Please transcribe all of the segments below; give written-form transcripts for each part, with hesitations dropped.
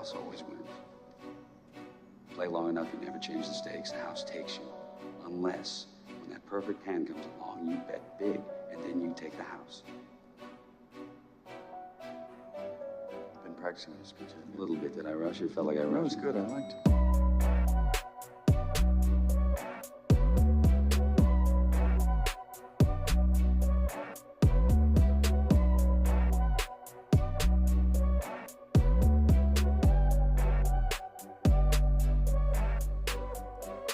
house always wins. Play long enough, you never change the stakes, the house takes you. Unless, when that perfect hand comes along, you bet big, and then you take the house. I've been practicing this pitch a little bit. Did I rush it? Felt like I rushed. That was good, I liked it.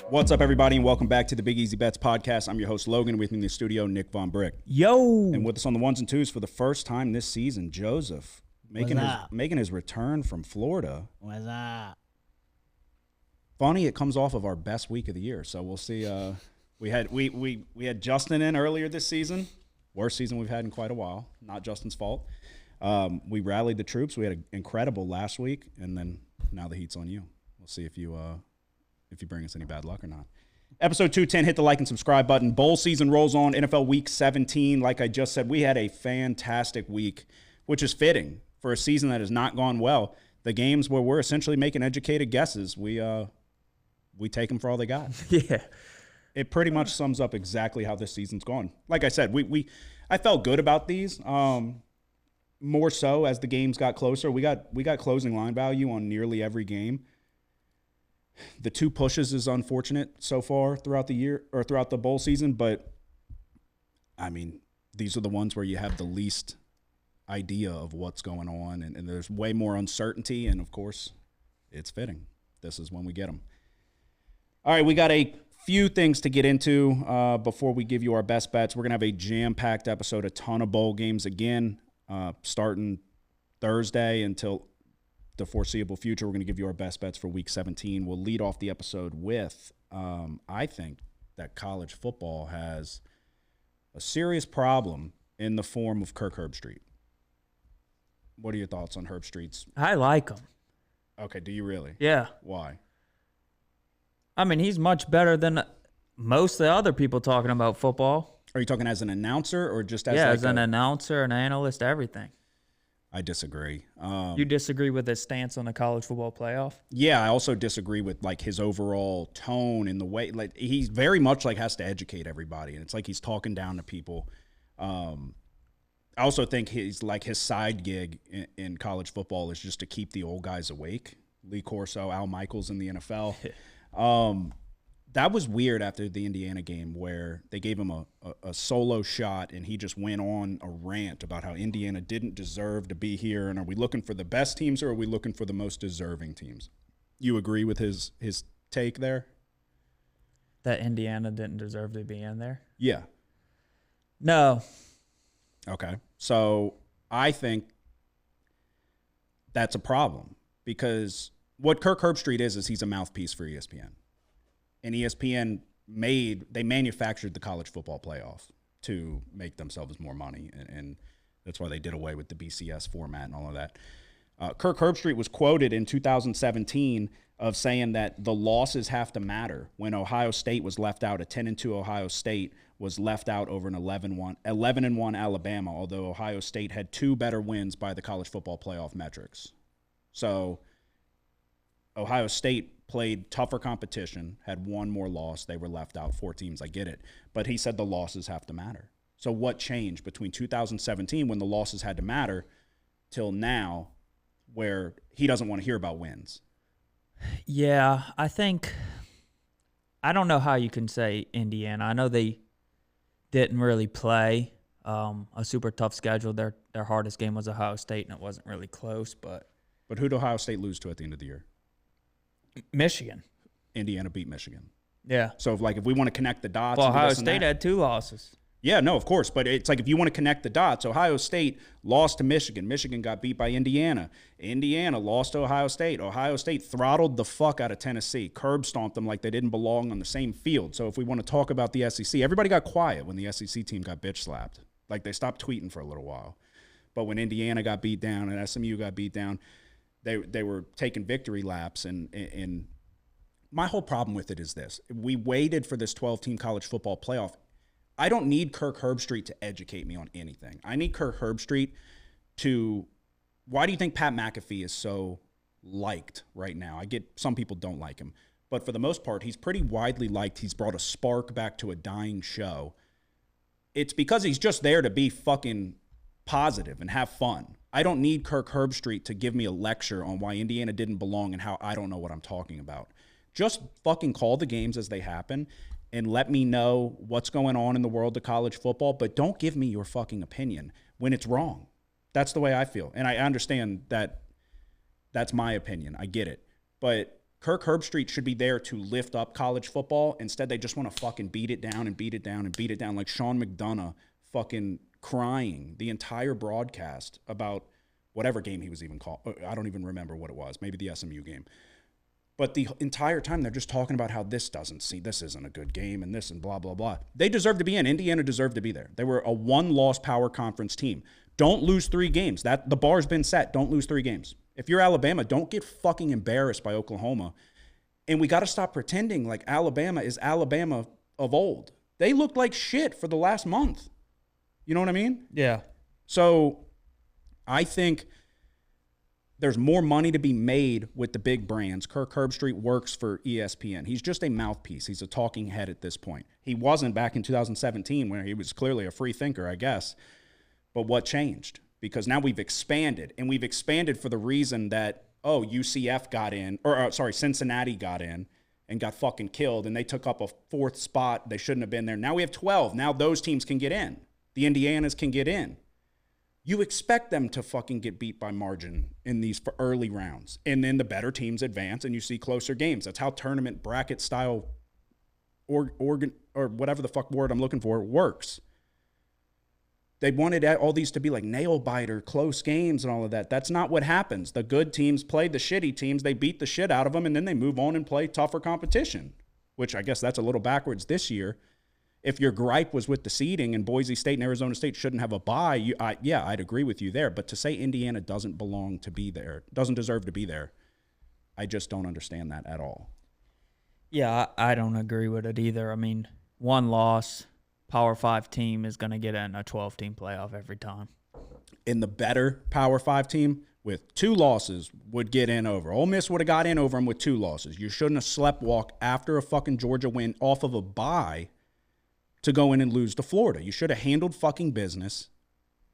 What's up, everybody, and welcome back to the Big Easy Bets podcast. I'm your host, Logan. With me in the studio, Nick Von Brick. Yo! And with us on the ones and twos for the first time this season, Joseph, making his return from Florida. What's up? Funny, it comes off of our best week of the year, so we'll see. We had Justin in earlier this season, worst season we've had in quite a while. Not Justin's fault. We rallied the troops. We had an incredible last week, and then now the heat's on you. We'll see if you bring us any bad luck or not. Episode 210, hit the like and subscribe button. Bowl season rolls on, NFL Week 17. Like I just said, we had a fantastic week, which is fitting for a season that has not gone well. The games where we're essentially making educated guesses, we take them for all they got. Yeah. It pretty much sums up exactly how this season's gone. Like I said, I felt good about these. More so as the games got closer. We got closing line value on nearly every game. The two pushes is unfortunate so far throughout the year or throughout the bowl season, but I mean, these are the ones where you have the least idea of what's going on, and there's way more uncertainty, and of course, it's fitting. This is when we get them. All right, we got a few things to get into before we give you our best bets. We're going to have a jam-packed episode, a ton of bowl games again, starting Thursday until the foreseeable future. We're going to give you our best bets for Week 17. We'll lead off the episode with, I think that college football has a serious problem in the form of Kirk Herbstreit. What are your thoughts on Herbstreit's? I like him. Okay, do you really? Yeah. Why? I mean, he's much better than most of the other people talking about football. Are you talking as an announcer or just as as an announcer, an analyst, everything? I disagree. You disagree with his stance on the college football playoff? Yeah, I also disagree with like his overall tone and the way like he's very much like has to educate everybody, and it's like he's talking down to people. I also think his side gig in college football is just to keep the old guys awake. Lee Corso, Al Michaels in the NFL. That was weird after the Indiana game where they gave him a solo shot and he just went on a rant about how Indiana didn't deserve to be here, and are we looking for the best teams or are we looking for the most deserving teams? You agree with his take there? That Indiana didn't deserve to be in there? Yeah. No. Okay. So I think that's a problem because what Kirk Herbstreit is he's a mouthpiece for ESPN. And ESPN manufactured the college football playoff to make themselves more money, and that's why they did away with the BCS format and all of that. Kirk Herbstreit was quoted in 2017 of saying that the losses have to matter when Ohio State was left out. A 10-2 Ohio State was left out over an 11-1 Alabama, although Ohio State had two better wins by the college football playoff metrics. So Ohio State played tougher competition, had one more loss. They were left out, 4 teams. I get it. But he said the losses have to matter. So what changed between 2017 when the losses had to matter till now where he doesn't want to hear about wins? Yeah, I don't know how you can say Indiana. I know they didn't really play a super tough schedule. Their hardest game was Ohio State, and it wasn't really close. But who did Ohio State lose to at the end of the year? Michigan. Indiana beat Michigan. Yeah. So if we want to connect the dots. Well, Ohio State had 2 losses. Yeah, no, of course. But it's like if you want to connect the dots, Ohio State lost to Michigan. Michigan got beat by Indiana. Indiana lost to Ohio State. Ohio State throttled the fuck out of Tennessee. Curb stomped them like they didn't belong on the same field. So if we want to talk about the SEC, everybody got quiet when the SEC team got bitch slapped. Like they stopped tweeting for a little while. But when Indiana got beat down and SMU got beat down, they were taking victory laps, and my whole problem with it is this. We waited for this 12-team college football playoff. I don't need Kirk Herbstreit to educate me on anything. I need Kirk Herbstreit to – why do you think Pat McAfee is so liked right now. I get some people don't like him, but for the most part, he's pretty widely liked. He's brought a spark back to a dying show. It's because he's just there to be fucking positive and have fun. I don't need Kirk Herbstreit to give me a lecture on why Indiana didn't belong and how I don't know what I'm talking about. Just fucking call the games as they happen and let me know what's going on in the world of college football, but don't give me your fucking opinion when it's wrong. That's the way I feel. And I understand that that's my opinion. I get it. But Kirk Herbstreit should be there to lift up college football. Instead, they just want to fucking beat it down and beat it down and beat it down like Sean McDonough fucking crying the entire broadcast about whatever game he was even called. I don't even remember what it was. Maybe the SMU game. But the entire time, they're just talking about how this isn't a good game and this and blah, blah, blah. They deserve to be in. Indiana deserved to be there. They were a one-loss power conference team. Don't lose 3 games. The bar's been set. Don't lose 3 games. If you're Alabama, don't get fucking embarrassed by Oklahoma. And we got to stop pretending like Alabama is Alabama of old. They looked like shit for the last month. You know what I mean? Yeah. So I think there's more money to be made with the big brands. Kirk Herbstreit works for ESPN. He's just a mouthpiece. He's a talking head at this point. He wasn't back in 2017 where he was clearly a free thinker, I guess. But what changed? Because now we've expanded, and we've expanded for the reason that, UCF got in, Cincinnati got in and got fucking killed, and they took up a 4th spot. They shouldn't have been there. Now we have 12. Now those teams can get in. The Indianas can get in. You expect them to fucking get beat by margin in these early rounds, and then the better teams advance, and you see closer games. That's how tournament bracket style organ or whatever the fuck word I'm looking for works. They wanted all these to be like nail-biter, close games and all of that. That's not what happens. The good teams play the shitty teams. They beat the shit out of them, and then they move on and play tougher competition, which I guess that's a little backwards this year. If your gripe was with the seeding and Boise State and Arizona State shouldn't have a bye, I'd agree with you there. But to say Indiana doesn't belong to be there, doesn't deserve to be there, I just don't understand that at all. Yeah, I don't agree with it either. I mean, one loss, Power 5 team is going to get in a 12-team playoff every time. In the better Power 5 team with 2 losses would get in over. Ole Miss would have got in over them with 2 losses. You shouldn't have sleptwalked after a fucking Georgia win off of a bye to go in and lose to Florida. You should have handled fucking business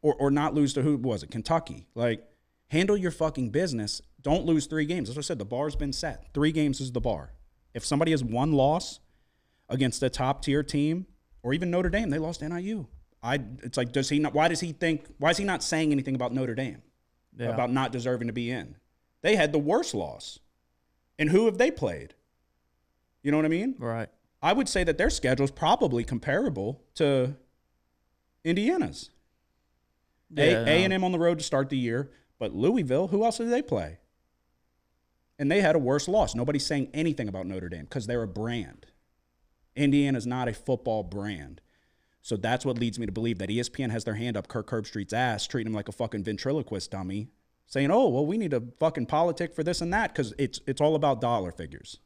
or not lose to, who was it, Kentucky. Like, handle your fucking business. Don't lose 3 games. As I said, the bar's been set. 3 games is the bar. If somebody has 1 loss against a top-tier team, or even Notre Dame, they lost NIU. It's like, why is he not saying anything about Notre Dame? Yeah. About not deserving to be in? They had the worst loss. And who have they played? You know what I mean? Right. I would say that their schedule is probably comparable to Indiana's. Yeah, A&M on the road to start the year, but Louisville, who else did they play? And they had a worse loss. Nobody's saying anything about Notre Dame because they're a brand. Indiana's not a football brand. So that's what leads me to believe that ESPN has their hand up Kirk Herbstreit's ass, treating him like a fucking ventriloquist dummy, saying, oh, well, we need a fucking politic for this and that because it's all about dollar figures.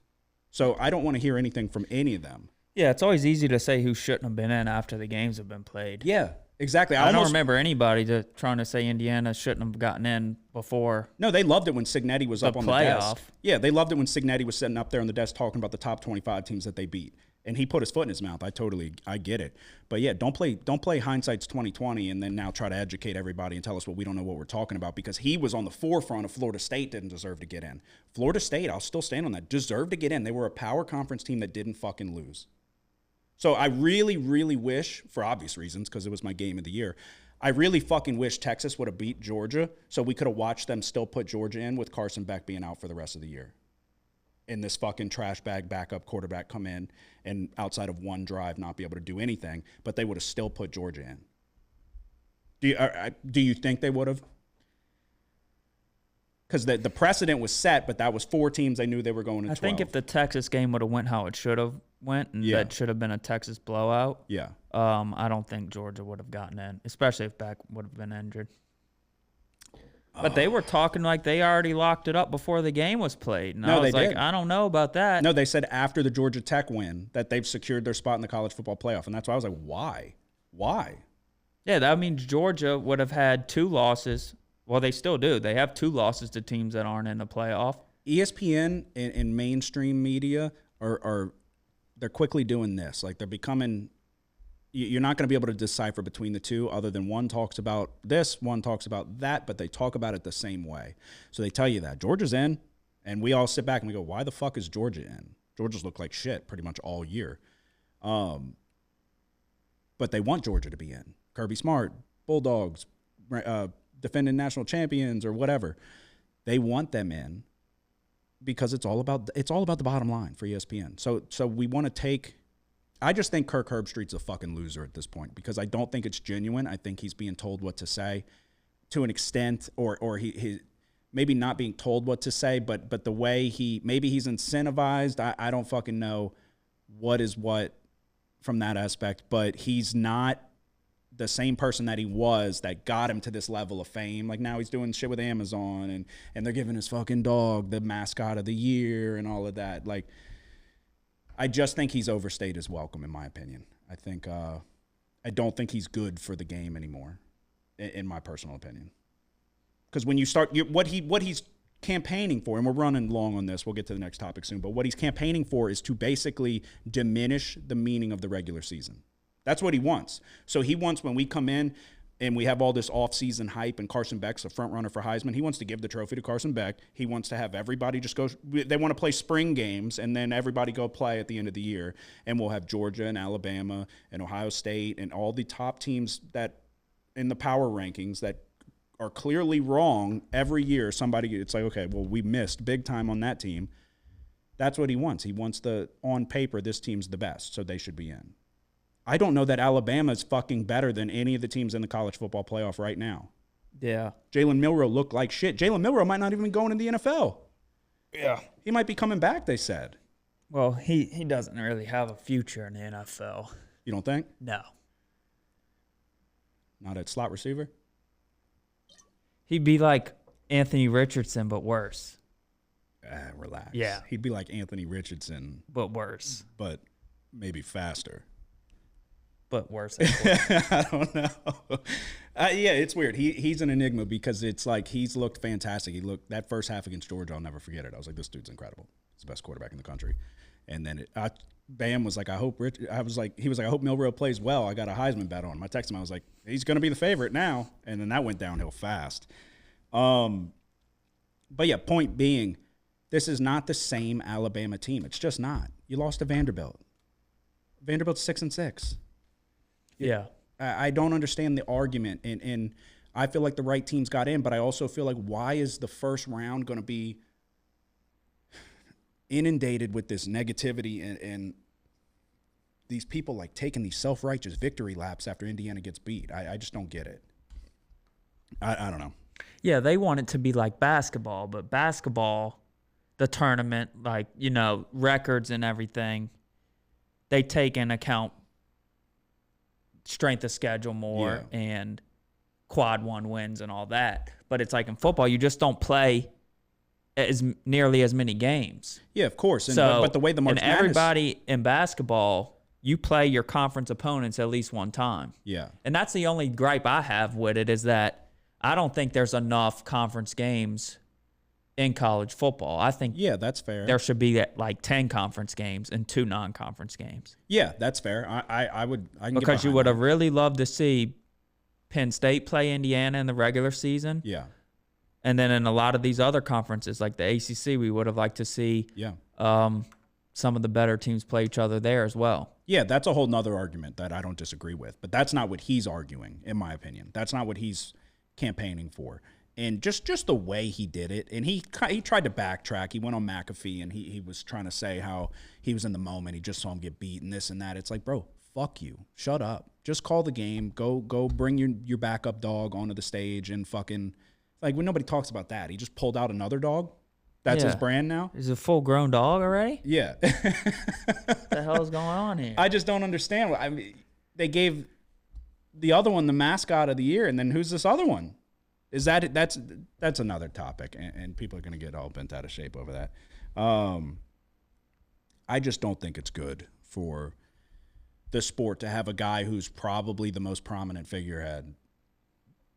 So I don't want to hear anything from any of them. Yeah, it's always easy to say who shouldn't have been in after the games have been played. Yeah, exactly. I don't remember anybody trying to say Indiana shouldn't have gotten in before. No, they loved it when Cignetti was up on the playoff. desk. Yeah, they loved it when Cignetti was sitting up there on the desk talking about the top 25 teams that they beat. And he put his foot in his mouth. I get it. But yeah, don't play hindsight's 2020 and then now try to educate everybody and tell us we don't know what we're talking about because he was on the forefront of Florida State didn't deserve to get in. Florida State, I'll still stand on that, deserved to get in. They were a power conference team that didn't fucking lose. So I really, really wish, for obvious reasons, because it was my game of the year, I really fucking wish Texas would have beat Georgia so we could have watched them still put Georgia in with Carson Beck being out for the rest of the year. And this fucking trash bag backup quarterback come in and outside of one drive not be able to do anything, but they would have still put Georgia in. Do you think they would have? Because the precedent was set, but that was 4 teams they knew they were going to 12. I think if the Texas game would have went how it should have went, and that should have been a Texas blowout, I don't think Georgia would have gotten in, especially if Beck would have been injured. But they were talking like they already locked it up before the game was played. And I was like, I don't know about that. No, they said after the Georgia Tech win that they've secured their spot in the college football playoff. And that's why I was like, why? Why? Yeah, that means Georgia would have had 2 losses Well, they still do. They have 2 losses to teams that aren't in the playoff. ESPN and mainstream media are they're quickly doing this. Like they're becoming. You're not going to be able to decipher between the two other than one talks about this, one talks about that, but they talk about it the same way. So they tell you that Georgia's in, and we all sit back and we go, why the fuck is Georgia in? Georgia's looked like shit pretty much all year. But they want Georgia to be in. Kirby Smart, Bulldogs, defending national champions or whatever. They want them in because it's all about the bottom line for ESPN. So we want to take. I just think Kirk Herbstreit's a fucking loser at this point because I don't think it's genuine. I think he's being told what to say to an extent, or he maybe not being told what to say, but the way maybe he's incentivized. I don't fucking know what is what from that aspect, but he's not the same person that he was that got him to this level of fame. Like now he's doing shit with Amazon and they're giving his fucking dog the mascot of the year and all of that. Like, I just think he's overstayed his welcome, in my opinion. I don't think he's good for the game anymore, in my personal opinion. Because when you start, what he's campaigning for, and we're running long on this, we'll get to the next topic soon, but what he's campaigning for is to basically diminish the meaning of the regular season. That's what he wants. So he wants, when we come in and we have all this off-season hype and Carson Beck's a front runner for Heisman, he wants to give the trophy to Carson Beck. He wants to have everybody just go. They want to play spring games and then everybody go play at the end of the year. And we'll have Georgia and Alabama and Ohio State and all the top teams that in the power rankings that are clearly wrong every year. It's like, okay, well, we missed big time on that team. That's what he wants. He wants on paper, this team's the best, so they should be in. I don't know that Alabama is fucking better than any of the teams in the college football playoff right now. Yeah. Jalen Milroe looked like shit. Jalen Milroe might not even be going in the NFL. Yeah. He might be coming back, they said. Well, he doesn't really have a future in the NFL. You don't think? No. Not at slot receiver? He'd be like Anthony Richardson, but worse. Relax. Yeah. He'd be like Anthony Richardson. But worse. But maybe faster. But worse. I don't know. Yeah, it's weird. He's an enigma because it's like he's looked fantastic. That first half against Georgia, I'll never forget it. I was like, this dude's incredible. He's the best quarterback in the country. And then Bam was like, I hope Milroe plays well. I got a Heisman bet on him. I texted him. I was like, he's going to be the favorite now. And then that went downhill fast. But yeah, point being, this is not the same Alabama team. It's just not. You lost to Vanderbilt. Vanderbilt's 6-6. Yeah. I don't understand the argument, and I feel like the right teams got in, but I also feel like why is the first round going to be inundated with this negativity and these people like taking these self-righteous victory laps after Indiana gets beat? I just don't get it. I don't know. Yeah, they want it to be like basketball, but basketball, the tournament, like, records and everything, they take into account strength of schedule more and quad one wins and all that. But it's like in football, you just don't play nearly as many games. Yeah, of course. But the way the March Madness... everybody in basketball, you play your conference opponents at least one time. Yeah. And that's the only gripe I have with it is that I don't think there's enough conference games in college football. I think that's fair. There should be like 10 conference games and 2 non-conference games. Yeah, that's fair. I can because you would have really loved to see Penn State play Indiana in the regular season. Yeah. And then in a lot of these other conferences like the ACC, we would have liked to see some of the better teams play each other there as well. Yeah, that's a whole nother argument that I don't disagree with. But that's not what he's arguing, in my opinion. That's not what he's campaigning for. And just the way he did it, and he tried to backtrack. He went on McAfee, and he was trying to say how he was in the moment. He just saw him get beat and this and that. It's like, bro, fuck you. Shut up. Just call the game. Go bring your backup dog onto the stage and fucking – like when nobody talks about that. He just pulled out another dog. That's his brand now. Is it a full-grown dog already? Yeah. What the hell is going on here? I just don't understand. I mean, they gave the other one the mascot of the year, and then who's this other one? That's another topic, and people are going to get all bent out of shape over that. I just don't think it's good for the sport to have a guy who's probably the most prominent figurehead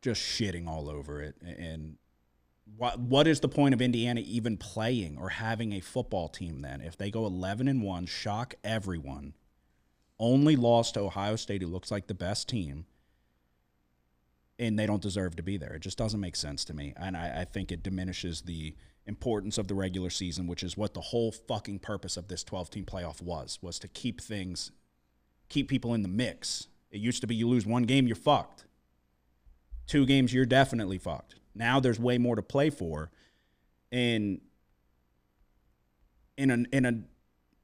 just shitting all over it. And what is the point of Indiana even playing or having a football team then? If they go 11-1, shock everyone, only lost to Ohio State, who looks like the best team, and they don't deserve to be there. It just doesn't make sense to me. And I think it diminishes the importance of the regular season, which is what the whole fucking purpose of this 12-team playoff was to keep people in the mix. It used to be you lose one game, you're fucked. 2 games, you're definitely fucked. Now there's way more to play for. And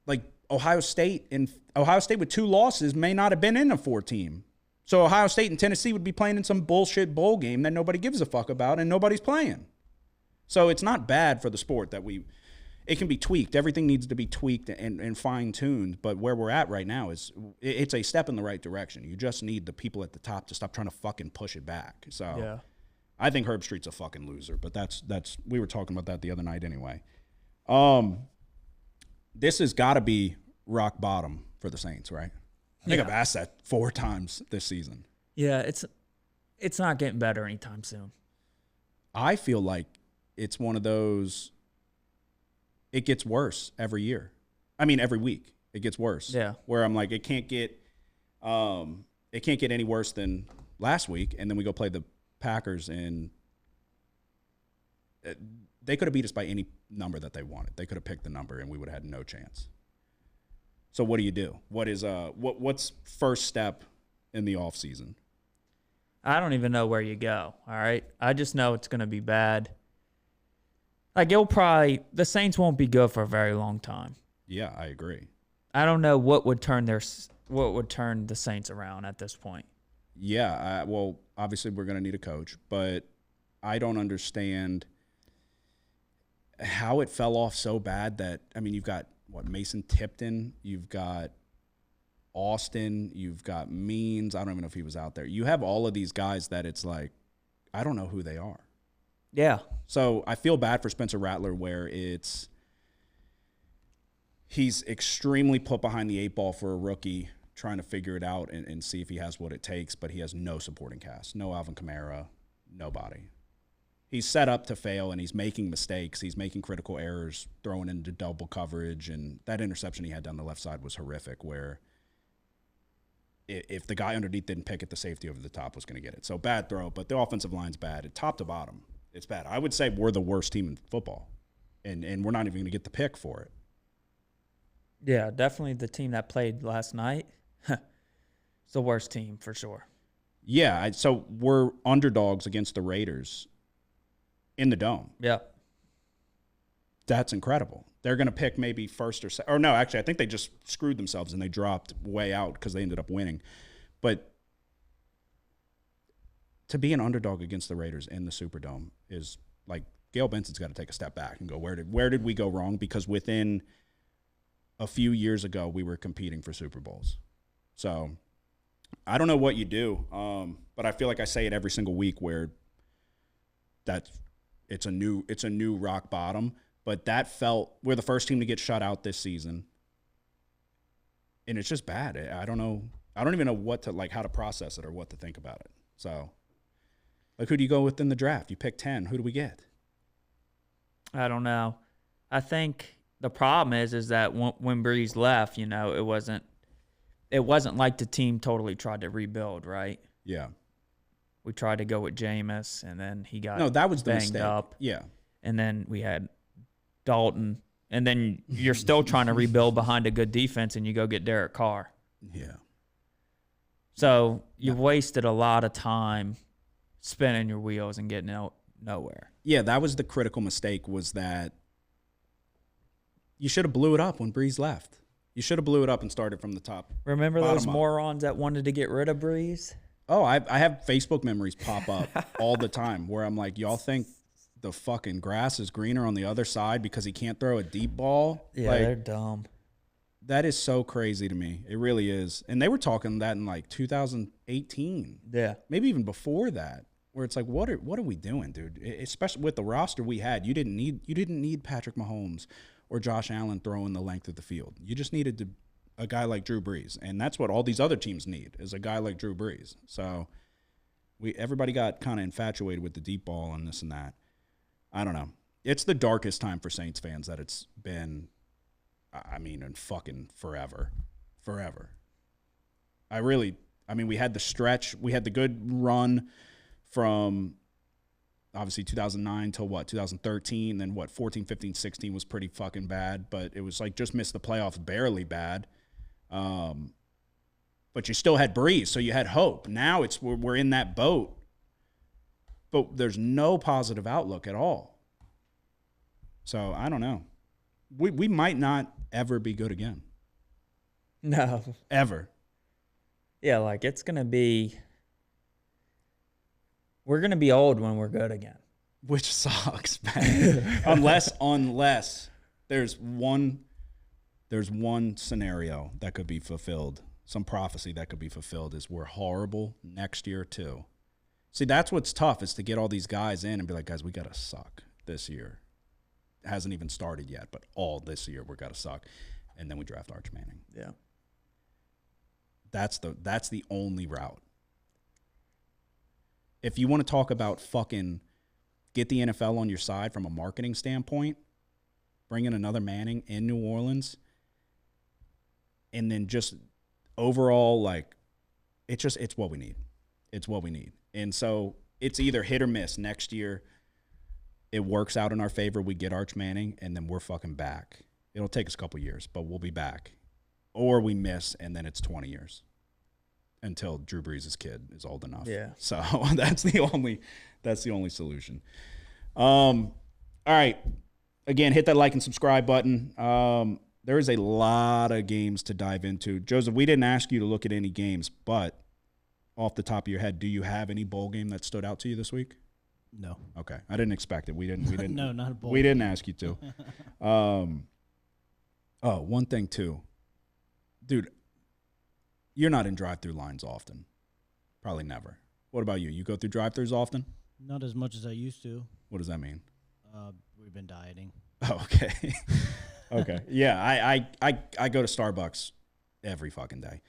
like Ohio State with 2 losses may not have been in a 4-team. So Ohio State and Tennessee would be playing in some bullshit bowl game that nobody gives a fuck about and nobody's playing. So it's not bad for the sport that it can be tweaked. Everything needs to be tweaked and fine-tuned. But where we're at right now it's a step in the right direction. You just need the people at the top to stop trying to fucking push it back. So yeah. I think Herb Street's a fucking loser, but that's we were talking about that the other night anyway. This has got to be rock bottom for the Saints, right? I think I've asked that 4 times this season. Yeah, it's not getting better anytime soon. I feel like it's one of those, it gets worse every year. I mean, every week it gets worse. Yeah. Where I'm like, it can't get any worse than last week. And then we go play the Packers, and they could have beat us by any number that they wanted. They could have picked the number, and we would have had no chance. So what do you do? What's first step in the offseason? I don't even know where you go, all right? I just know it's going to be bad. Like, the Saints won't be good for a very long time. Yeah, I agree. I don't know what would turn the Saints around at this point. Yeah, well, obviously we're going to need a coach, but I don't understand how it fell off so bad that, I mean, you've got, Mason Tipton, you've got Austin, you've got Means. I don't even know if he was out there. You have all of these guys that it's like, I don't know who they are. Yeah. So I feel bad for Spencer Rattler where he's extremely put behind the 8 ball for a rookie trying to figure it out and see if he has what it takes, but he has no supporting cast. No Alvin Kamara, nobody. He's set up to fail, and he's making mistakes. He's making critical errors, throwing into double coverage, and that interception he had down the left side was horrific, where if the guy underneath didn't pick it, the safety over the top was going to get it. So bad throw, but the offensive line's bad. Top to bottom, it's bad. I would say we're the worst team in football, and we're not even going to get the pick for it. Yeah, definitely the team that played last night. It's the worst team for sure. Yeah, so we're underdogs against the Raiders in the Dome. Yeah. That's incredible. They're going to pick maybe first or second. Or no, actually, I think they just screwed themselves and they dropped way out because they ended up winning. But to be an underdog against the Raiders in the Superdome is like Gail Benson's got to take a step back and go, where did we go wrong? Because within a few years ago, we were competing for Super Bowls. So I don't know what you do, but I feel like I say it every single week where it's a new rock bottom. But we're the first team to get shut out this season, and it's just bad. I don't know. I don't even know how to process it or what to think about it. So, like, who do you go with in the draft? You pick 10. Who do we get? I don't know. I think the problem is that when Breeze left, it wasn't like the team totally tried to rebuild, right? Yeah. We tried to go with Jameis, and then he got that was the banged mistake. up. Yeah. And then we had Dalton, and then you're still trying to rebuild behind a good defense, and you go get Derek Carr. Yeah. So you've wasted a lot of time spinning your wheels and getting nowhere. Yeah, that was the critical mistake, was that you should have blew it up when Breeze left. You should have blew it up and started from the top. Remember those morons that wanted to get rid of Breeze? Oh, I have Facebook memories pop up all the time where I'm like, y'all think the fucking grass is greener on the other side because he can't throw a deep ball? Yeah, they're dumb. That is so crazy to me. It really is. And they were talking that in like 2018. Yeah. Maybe even before that, where it's like, what are we doing, dude? Especially with the roster we had, you didn't need Patrick Mahomes or Josh Allen throwing the length of the field. You just needed a guy like Drew Brees, and that's what all these other teams need, is a guy like Drew Brees. So Everybody got kind of infatuated with the deep ball and this and that. I don't know. It's the darkest time for Saints fans that it's been, I mean, in fucking forever. Forever. We had the stretch. We had the good run from obviously 2009 till 2013. Then 14, 15, 16 was pretty fucking bad. But it was like just missed the playoffs barely bad. But you still had Breeze, so you had hope. Now we're in that boat. But there's no positive outlook at all. So I don't know. We might not ever be good again. No. Ever. Yeah, like it's going to be – we're going to be old when we're good again. Which sucks, man. unless there's one scenario that could be fulfilled, some prophecy that could be fulfilled is we're horrible next year too. See, that's what's tough is to get all these guys in and be like, guys, we got to suck this year. It hasn't even started yet, but all this year we got to suck. And then we draft Arch Manning. Yeah. That's the only route. If you want to talk about fucking get the NFL on your side from a marketing standpoint, bring in another Manning in New Orleans, and then just overall, like, it's what we need. It's what we need. And so it's either hit or miss. Next year, it works out in our favor. We get Arch Manning, and then we're fucking back. It'll take us a couple years, but we'll be back. Or we miss, and then it's 20 years until Drew Brees' kid is old enough. Yeah. So that's the only solution. All right. Again, hit that like and subscribe button. There is a lot of games to dive into. Joseph, we didn't ask you to look at any games, but off the top of your head, do you have any bowl game that stood out to you this week? No. Okay. I didn't expect it. We didn't. No, not a bowl. We didn't ask you to. One thing too. Dude, you're not in drive-through lines often. Probably never. What about you? You go through drive-thrus often? Not as much as I used to. What does that mean? We've been dieting. Oh, okay. Okay. Yeah, I go to Starbucks every fucking day.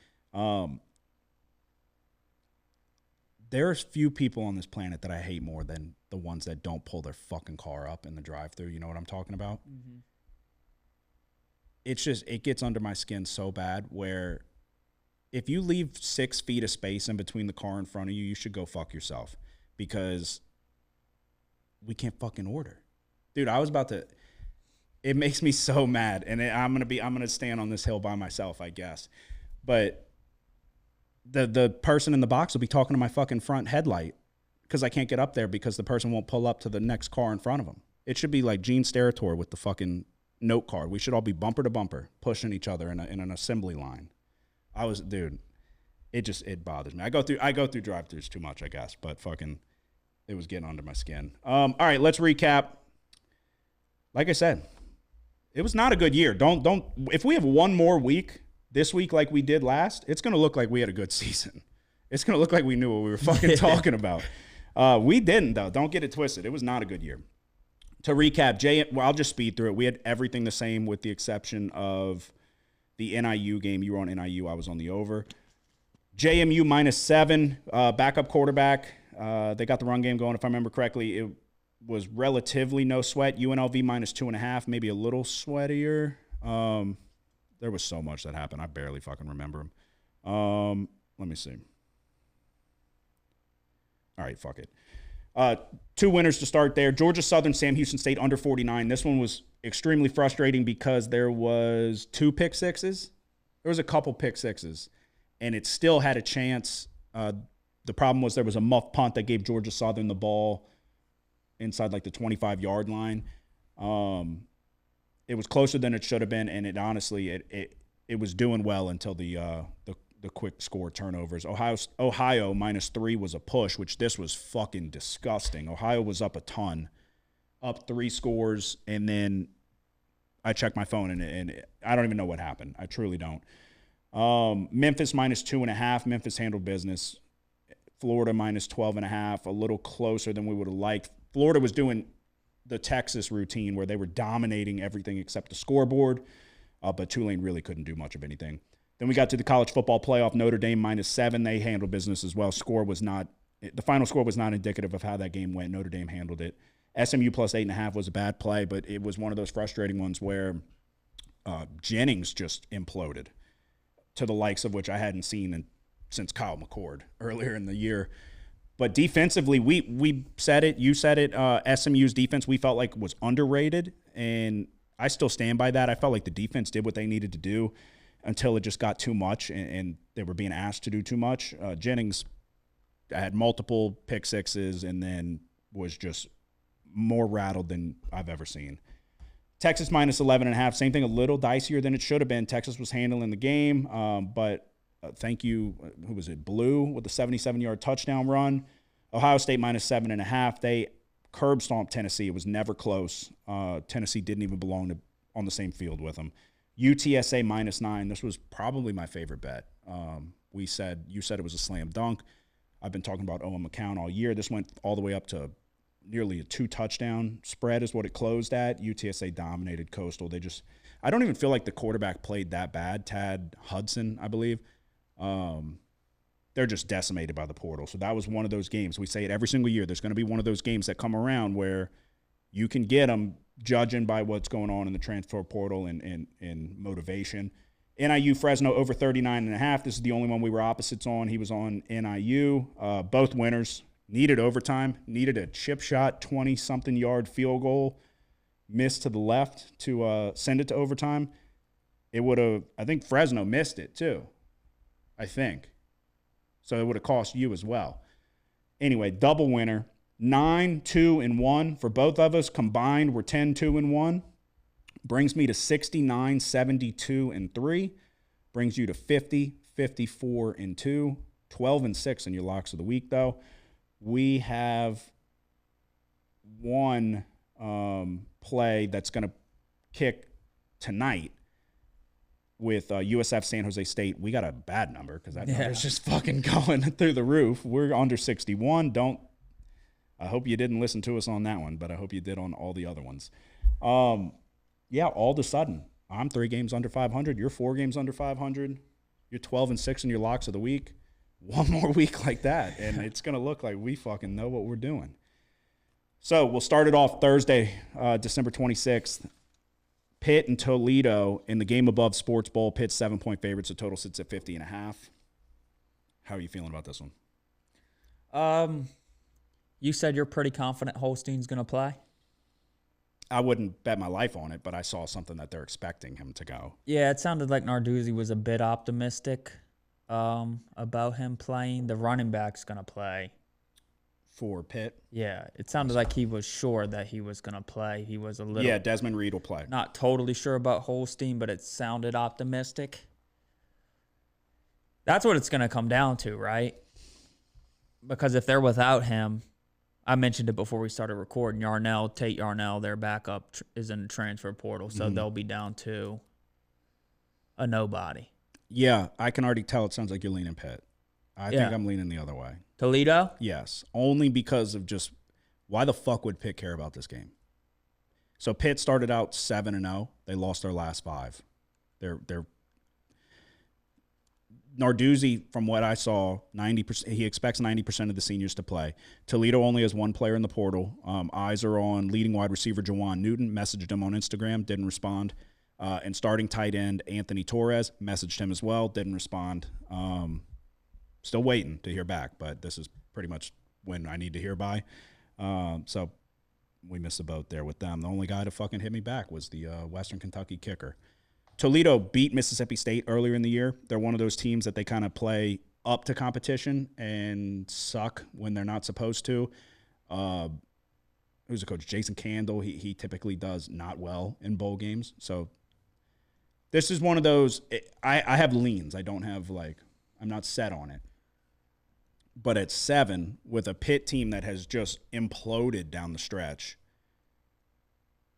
There's few people on this planet that I hate more than the ones that don't pull their fucking car up in the drive-thru. You know what I'm talking about? Mm-hmm. It gets under my skin so bad where if you leave 6 feet of space in between the car in front of you, you should go fuck yourself because we can't fucking order. Dude, it makes me so mad. And I'm going to stand on this hill by myself, I guess. But the person in the box will be talking to my fucking front headlight because I can't get up there because the person won't pull up to the next car in front of them. It should be like Gene Steratore with the fucking note card. We should all be bumper to bumper, pushing each other in an assembly line. It bothers me. I go through drive-thrus too much, I guess, but fucking, it was getting under my skin. All right, let's recap. Like I said, it was not a good year. If we have one more week this week like we did last, it's going to look like we had a good season. It's going to look like we knew what we were fucking talking about. We didn't, though. Don't get it twisted. It was not a good year. To recap, I'll just speed through it. We had everything the same with the exception of the NIU game. You were on NIU. I was on the over. JMU -7, backup quarterback. They got the run game going, if I remember correctly. It was relatively no sweat. UNLV -2.5, maybe a little sweatier. There was so much that happened. I barely fucking remember them. Let me see. All right, fuck it. 2 winners to start there. Georgia Southern, Sam Houston State under 49. This one was extremely frustrating because there was 2 pick sixes. There was a couple pick sixes, and it still had a chance. The problem was there was a muff punt that gave Georgia Southern the ball inside like the 25-yard line. It was closer than it should have been, and it honestly it was doing well until the quick score turnovers. Ohio -3 was a push, which this was fucking disgusting. Ohio was up a ton, up 3 scores, and then I checked my phone, and I don't even know what happened. I truly don't. Memphis -2.5. Memphis handled business. Florida -12.5, a little closer than we would have liked. Florida was doing the Texas routine where they were dominating everything except the scoreboard, but Tulane really couldn't do much of anything. Then we got to the college football playoff. Notre Dame -7. They handled business as well. Score was not The final score was not indicative of how that game went. Notre Dame handled it. SMU plus 8.5 was a bad play, but it was one of those frustrating ones where Jennings just imploded to the likes of which I hadn't seen since Kyle McCord earlier in the year. But defensively, we said it, you said it, SMU's defense we felt like was underrated, and I still stand by that. I felt like the defense did what they needed to do until it just got too much and they were being asked to do too much. Jennings had multiple pick sixes and then was just more rattled than I've ever seen. Texas minus 11.5, same thing, a little dicier than it should have been. Texas was handling the game, but thank you, who was it, Blue with the 77-yard touchdown run. Ohio State minus 7.5. They curb stomped Tennessee. It was never close. Tennessee didn't even belong on the same field with them. UTSA minus 9. This was probably my favorite bet. You said it was a slam dunk. I've been talking about Owen McCown all year. This went all the way up to nearly a 2-touchdown spread is what it closed at. UTSA dominated Coastal. I don't even feel like the quarterback played that bad. Tad Hudson, I believe. They're just decimated by the portal. So that was one of those games. We say it every single year. There's going to be one of those games that come around where you can get them judging by what's going on in the transfer portal and motivation. NIU Fresno over 39.5. This is the only one we were opposites on. He was on NIU. Both winners. Needed overtime. Needed a chip shot, 20-something yard field goal. Missed to the left to send it to overtime. It would have, I think Fresno missed it too. I think. So it would have cost you as well. Anyway, double winner. 9-2-1 for both of us. Combined, we're 10-2-1. Brings me to 69-72-3. Brings you to 50-54-2. 12-6 in your locks of the week, though. We have one play that's going to kick tonight with USF San Jose State. We got a bad number because that number is just fucking going through the roof. We're under 61. I hope you didn't listen to us on that one, but I hope you did on all the other ones. All of a sudden, I'm 3 games under 500. You're 4 games under 500. You're 12-6 in your locks of the week. One more week like that, and it's going to look like we fucking know what we're doing. So we'll start it off Thursday, December 26th. Pitt and Toledo in the game above Sports Bowl. Pitt's 7-point favorites. The total sits at 50.5. How are you feeling about this one? You said you're pretty confident Holstein's going to play? I wouldn't bet my life on it, but I saw something that they're expecting him to go. Yeah, it sounded like Narduzzi was a bit optimistic about him playing. The running back's going to play. For Pitt? Yeah, it sounded like he was sure that he was going to play. He was a little... Yeah, Desmond Reed will play. Not totally sure about Holstein, but it sounded optimistic. That's what it's going to come down to, right? Because if they're without him, I mentioned it before we started recording, Tate Yarnell, their backup, is in the transfer portal, so they'll be down to a nobody. Yeah, I can already tell it sounds like you're leaning Pitt. I think I'm leaning the other way. Toledo? Yes, only because of just why the fuck would Pitt care about this game? So Pitt started out 7-0. They lost their last 5. They're Narduzzi, from what I saw, 90%. He expects 90% of the seniors to play. Toledo only has one player in the portal. Eyes are on leading wide receiver Jawan Newton. Messaged him on Instagram, didn't respond. And starting tight end Anthony Torres, messaged him as well, didn't respond. Still waiting to hear back, but this is pretty much when I need to hear by. So we missed the boat there with them. The only guy to fucking hit me back was the Western Kentucky kicker. Toledo beat Mississippi State earlier in the year. They're one of those teams that they kind of play up to competition and suck when they're not supposed to. Who's the coach? Jason Candle. He typically does not well in bowl games. So this is one of those. I have leans. I don't have I'm not set on it. But at 7, with a Pitt team that has just imploded down the stretch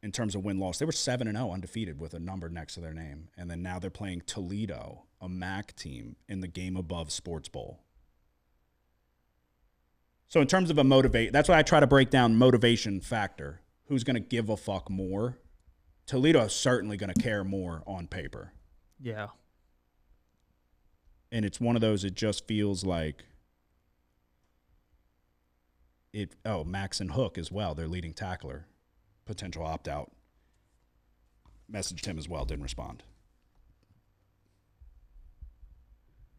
in terms of win-loss, they were 7-0 undefeated with a number next to their name. And then now they're playing Toledo, a MAC team, in the game above Sports Bowl. So in terms of a motivate, that's why I try to break down motivation factor. Who's going to give a fuck more? Toledo is certainly going to care more on paper. Yeah. And it's one of those, it just feels like Max and Hook as well, their leading tackler, potential opt-out. Messaged him as well, didn't respond.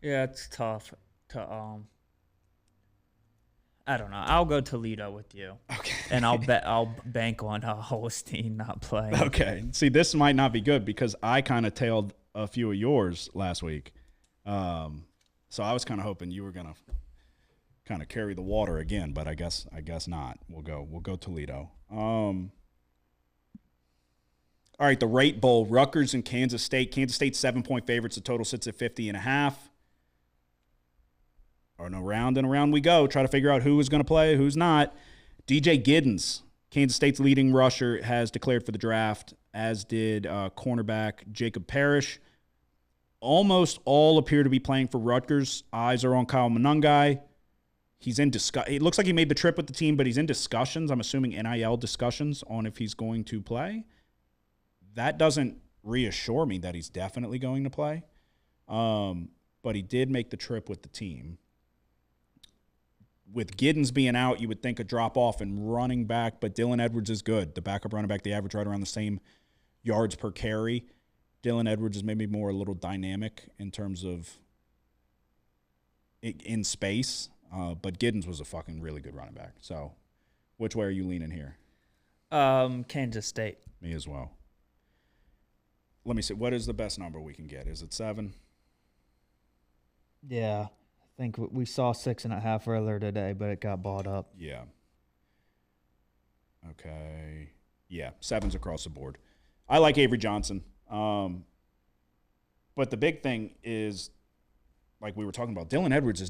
Yeah, it's tough to I don't know. I'll go Toledo with you. Okay. And I'll bank on Holstein not playing. Okay. See, this might not be good because I kind of tailed a few of yours last week. So I was kind of hoping you were going to kind of carry the water again, but I guess not. We'll go Toledo. All right, the Rate Bowl, Rutgers and Kansas State. Kansas State 7-point favorites. The total sits at 50.5. Around and around we go. Try to figure out who is going to play, who's not. DJ Giddens, Kansas State's leading rusher, has declared for the draft, as did cornerback Jacob Parrish. Almost all appear to be playing for Rutgers. Eyes are on Kyle Monangai. He's in it looks like he made the trip with the team, but he's in discussions. I'm assuming NIL discussions on if he's going to play. That doesn't reassure me that he's definitely going to play. But he did make the trip with the team. With Giddens being out, you would think a drop-off in running back, but Dylan Edwards is good. The backup running back, they average right around the same yards per carry. Dylan Edwards is maybe more a little dynamic in terms of in space, but Giddens was a fucking really good running back. So which way are you leaning here? Kansas State. Me as well. Let me see. What is the best number we can get? Is it 7? Yeah. I think we saw 6.5 earlier today, but it got bought up. Yeah. Okay. Yeah, 7's across the board. I like Avery Johnson. But the big thing is, like we were talking about, Dylan Edwards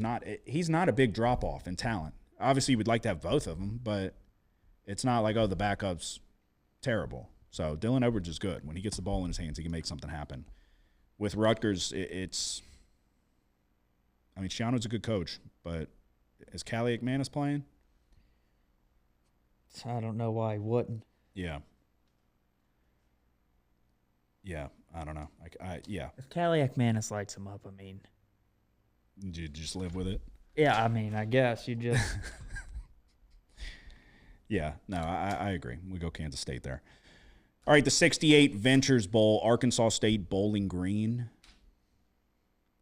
he's not a big drop-off in talent. Obviously, you would like to have both of them, but it's not like, the backup's terrible. So Dylan Edwards is good. When he gets the ball in his hands, he can make something happen. With Rutgers, Shiano's a good coach, but is Callie McManus playing? I don't know why he wouldn't. Yeah. Yeah, I don't know. Yeah. If Callie McManus lights him up, Did you just live with it? Yeah, I guess you just. Yeah, no, I agree. We go Kansas State there. All right, the 68 Ventures Bowl, Arkansas State, Bowling Green.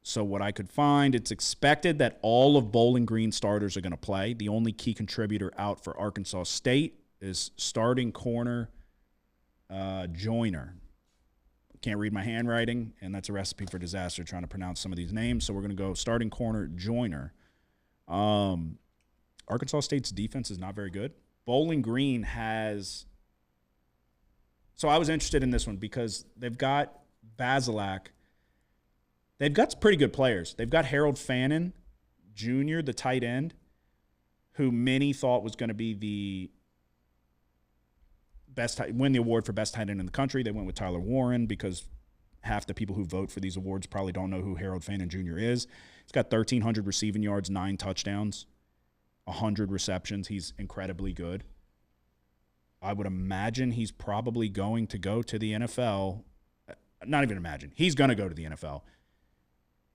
So what I could find, it's expected that all of Bowling Green starters are going to play. The only key contributor out for Arkansas State is starting corner Joyner. Can't read my handwriting, and that's a recipe for disaster trying to pronounce some of these names. So we're going to go starting corner Joyner. Arkansas State's defense is not very good. Bowling Green has – so I was interested in this one because they've got Basilak. They've got some pretty good players. They've got Harold Fannin Jr., the tight end, who many thought was going to be the win the award for best tight end in the country. They went with Tyler Warren because half the people who vote for these awards probably don't know who Harold Fannin Jr. is. He's got 1,300 receiving yards, 9 touchdowns, 100 receptions. He's incredibly good. I would imagine he's probably going to go to the NFL. Not even imagine. He's going to go to the NFL.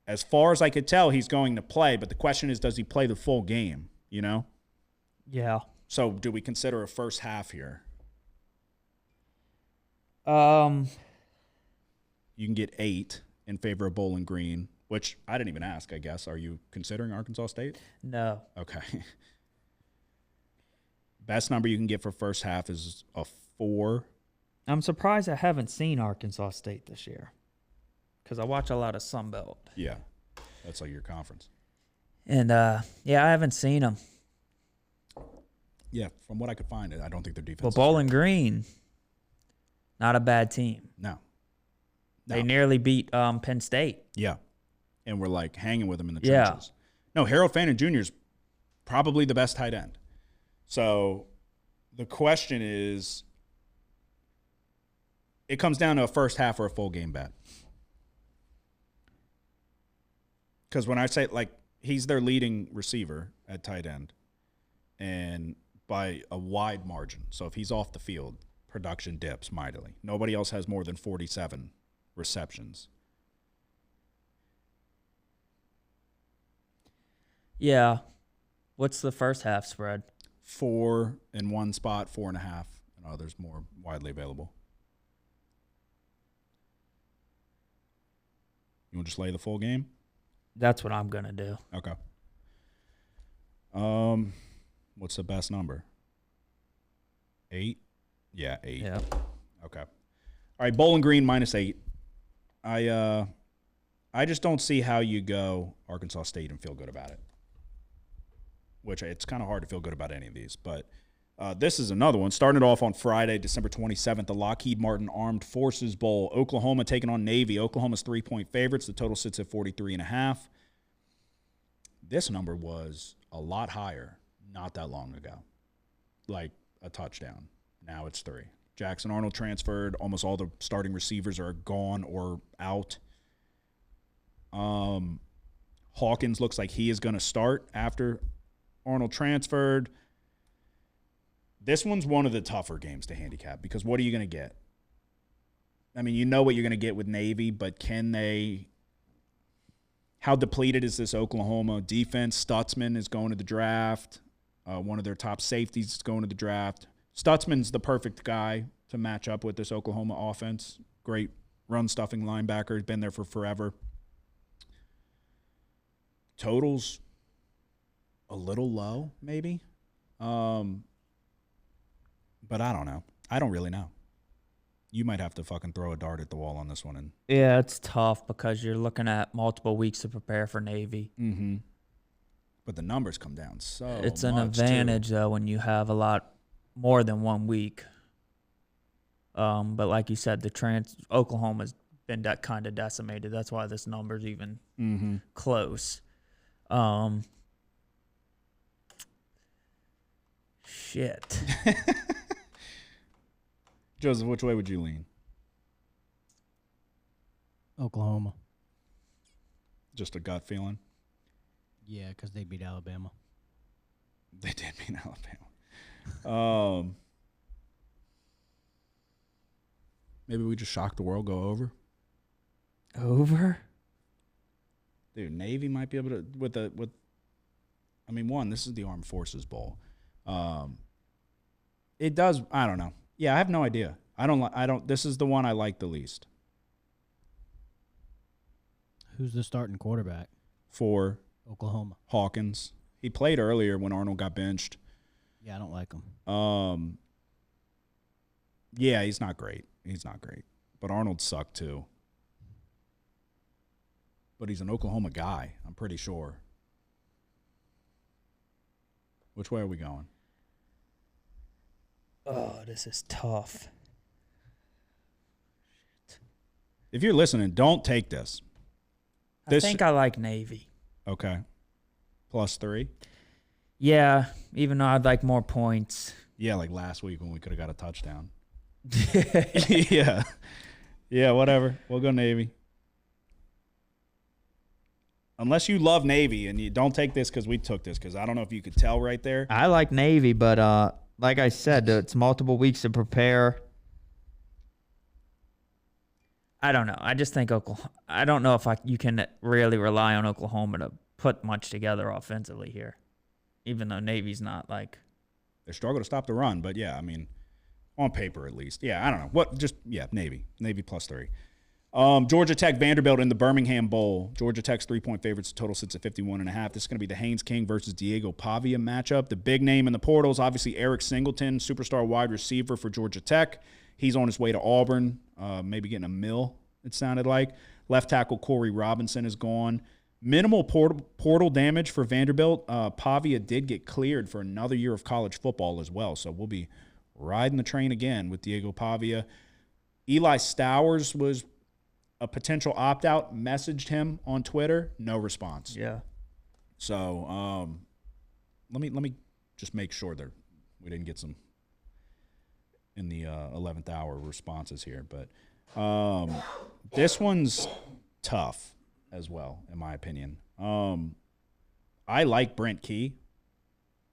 As far as I could tell, he's going to play, but the question is, does he play the full game, Yeah. So do we consider a first half here? You can get 8 in favor of Bowling Green, which I didn't even ask, I guess. Are you considering Arkansas State? No. Okay. Best number you can get for first half is a 4. I'm surprised I haven't seen Arkansas State this year because I watch a lot of Sunbelt. Yeah, that's like your conference. And, I haven't seen them. Yeah, from what I could find, I don't think their defense But Bowling Green, not a bad team. No. They nearly beat Penn State. Yeah, and we're like hanging with them in the Yeah. trenches. No, Harold Fannin Jr. is probably the best tight end. So the question is, it comes down to a first half or a full game bet. Because when I say, he's their leading receiver at tight end, and by a wide margin. So if he's off the field, production dips mightily. Nobody else has more than 47 receptions. Yeah. What's the first half spread? 4 in one spot, 4.5 and others more widely available. You want to just lay the full game? That's what I'm going to do. Okay. What's the best number? 8? Yeah, 8. Yeah. Okay. All right, Bowling Green -8. I just don't see how you go Arkansas State and feel good about it. Which it's kind of hard to feel good about any of these, but this is another one. Starting it off on Friday, December 27th, the Lockheed Martin Armed Forces Bowl. Oklahoma taking on Navy. Oklahoma's 3-point favorites. The total sits at 43.5. This number was a lot higher not that long ago, like a touchdown. Now it's 3. Jackson Arnold transferred. Almost all the starting receivers are gone or out. Hawkins looks like he is going to start after Arnold transferred. This one's one of the tougher games to handicap because what are you going to get? I mean, you know what you're going to get with Navy, but can they – how depleted is this Oklahoma defense? Stutzman is going to the draft. One of their top safeties is going to the draft. Stutzman's the perfect guy to match up with this Oklahoma offense. Great run-stuffing linebacker. He's been there for forever. Totals a little low, maybe. But I don't know. I don't really know. You might have to fucking throw a dart at the wall on this one. And Yeah, it's tough because you're looking at multiple weeks to prepare for Navy. Mm-hmm. But the numbers come down so It's an much, advantage, too. though, when you have a lot more than 1 week. But like you said, Oklahoma's been kind of decimated. That's why this number's even close. Shit. Joseph, which way would you lean? Oklahoma. Just a gut feeling? Yeah, because they beat Alabama. They did beat Alabama. Maybe we just shock the world, go over. Over? Dude, Navy might be able to this is the Armed Forces Bowl. It does. I don't know. Yeah, I have no idea. This is the one I like the least. Who's the starting quarterback For Oklahoma? Hawkins. He played earlier when Arnold got benched. Yeah, I don't like him. Yeah, he's not great. But Arnold sucked too. But he's an Oklahoma guy, I'm pretty sure. Which way are we going? Oh, this is tough. If you're listening, don't take this. I think I like Navy. Okay. +3? Yeah, even though I'd like more points. Yeah, like last week when we could have got a touchdown. Yeah. Yeah, whatever. We'll go Navy. Unless you love Navy and you don't take this because we took this, because I don't know if you could tell right there. I like Navy, but like I said, it's multiple weeks to prepare. I don't know. I just think Oklahoma. I don't know if you can really rely on Oklahoma to put much together offensively here, even though Navy's not like. They struggle to stop the run, but yeah, I mean, on paper at least. Yeah, I don't know. Navy. Navy +3. Georgia Tech, Vanderbilt in the Birmingham Bowl. Georgia Tech's 3-point favorites. Total sits at 51.5. This is going to be the Haynes King versus Diego Pavia matchup. The big name in the portals, obviously Eric Singleton, superstar wide receiver for Georgia Tech. He's on his way to Auburn, maybe getting a mill, it sounded like. Left tackle Corey Robinson is gone. Minimal portal damage for Vanderbilt. Pavia did get cleared for another year of college football as well, so we'll be riding the train again with Diego Pavia. Eli Stowers was a potential opt-out, messaged him on Twitter, no response. Yeah. So let me just make sure that we didn't get some in the 11th hour responses here. But this one's tough as well, in my opinion. I like Brent Key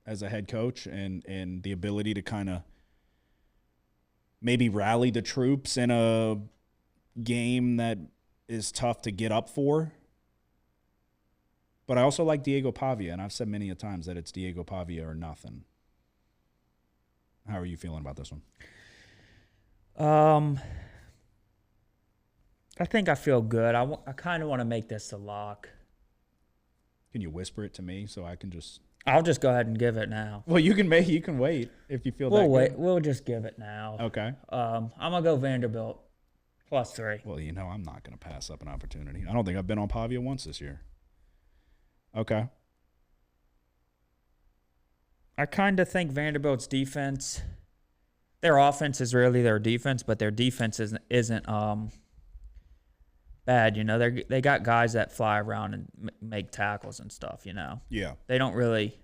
as a head coach and the ability to kind of maybe rally the troops in a game that is tough to get up for. But I also like Diego Pavia, and I've said many a times that it's Diego Pavia or nothing. How are you feeling about this one? I think I feel good. I kind of want to make this a lock. Can you whisper it to me so I can just? I'll just go ahead and give it now. Well, you can wait if you feel We'll that wait. good. We'll just give it now. Okay. I'm gonna go Vanderbilt +3. Well, I'm not going to pass up an opportunity. I don't think I've been on Pavia once this year. Okay. I kind of think Vanderbilt's defense, their offense is really their defense, but their defense isn't bad. You know, they got guys that fly around and make tackles and stuff. You know. Yeah. They don't really.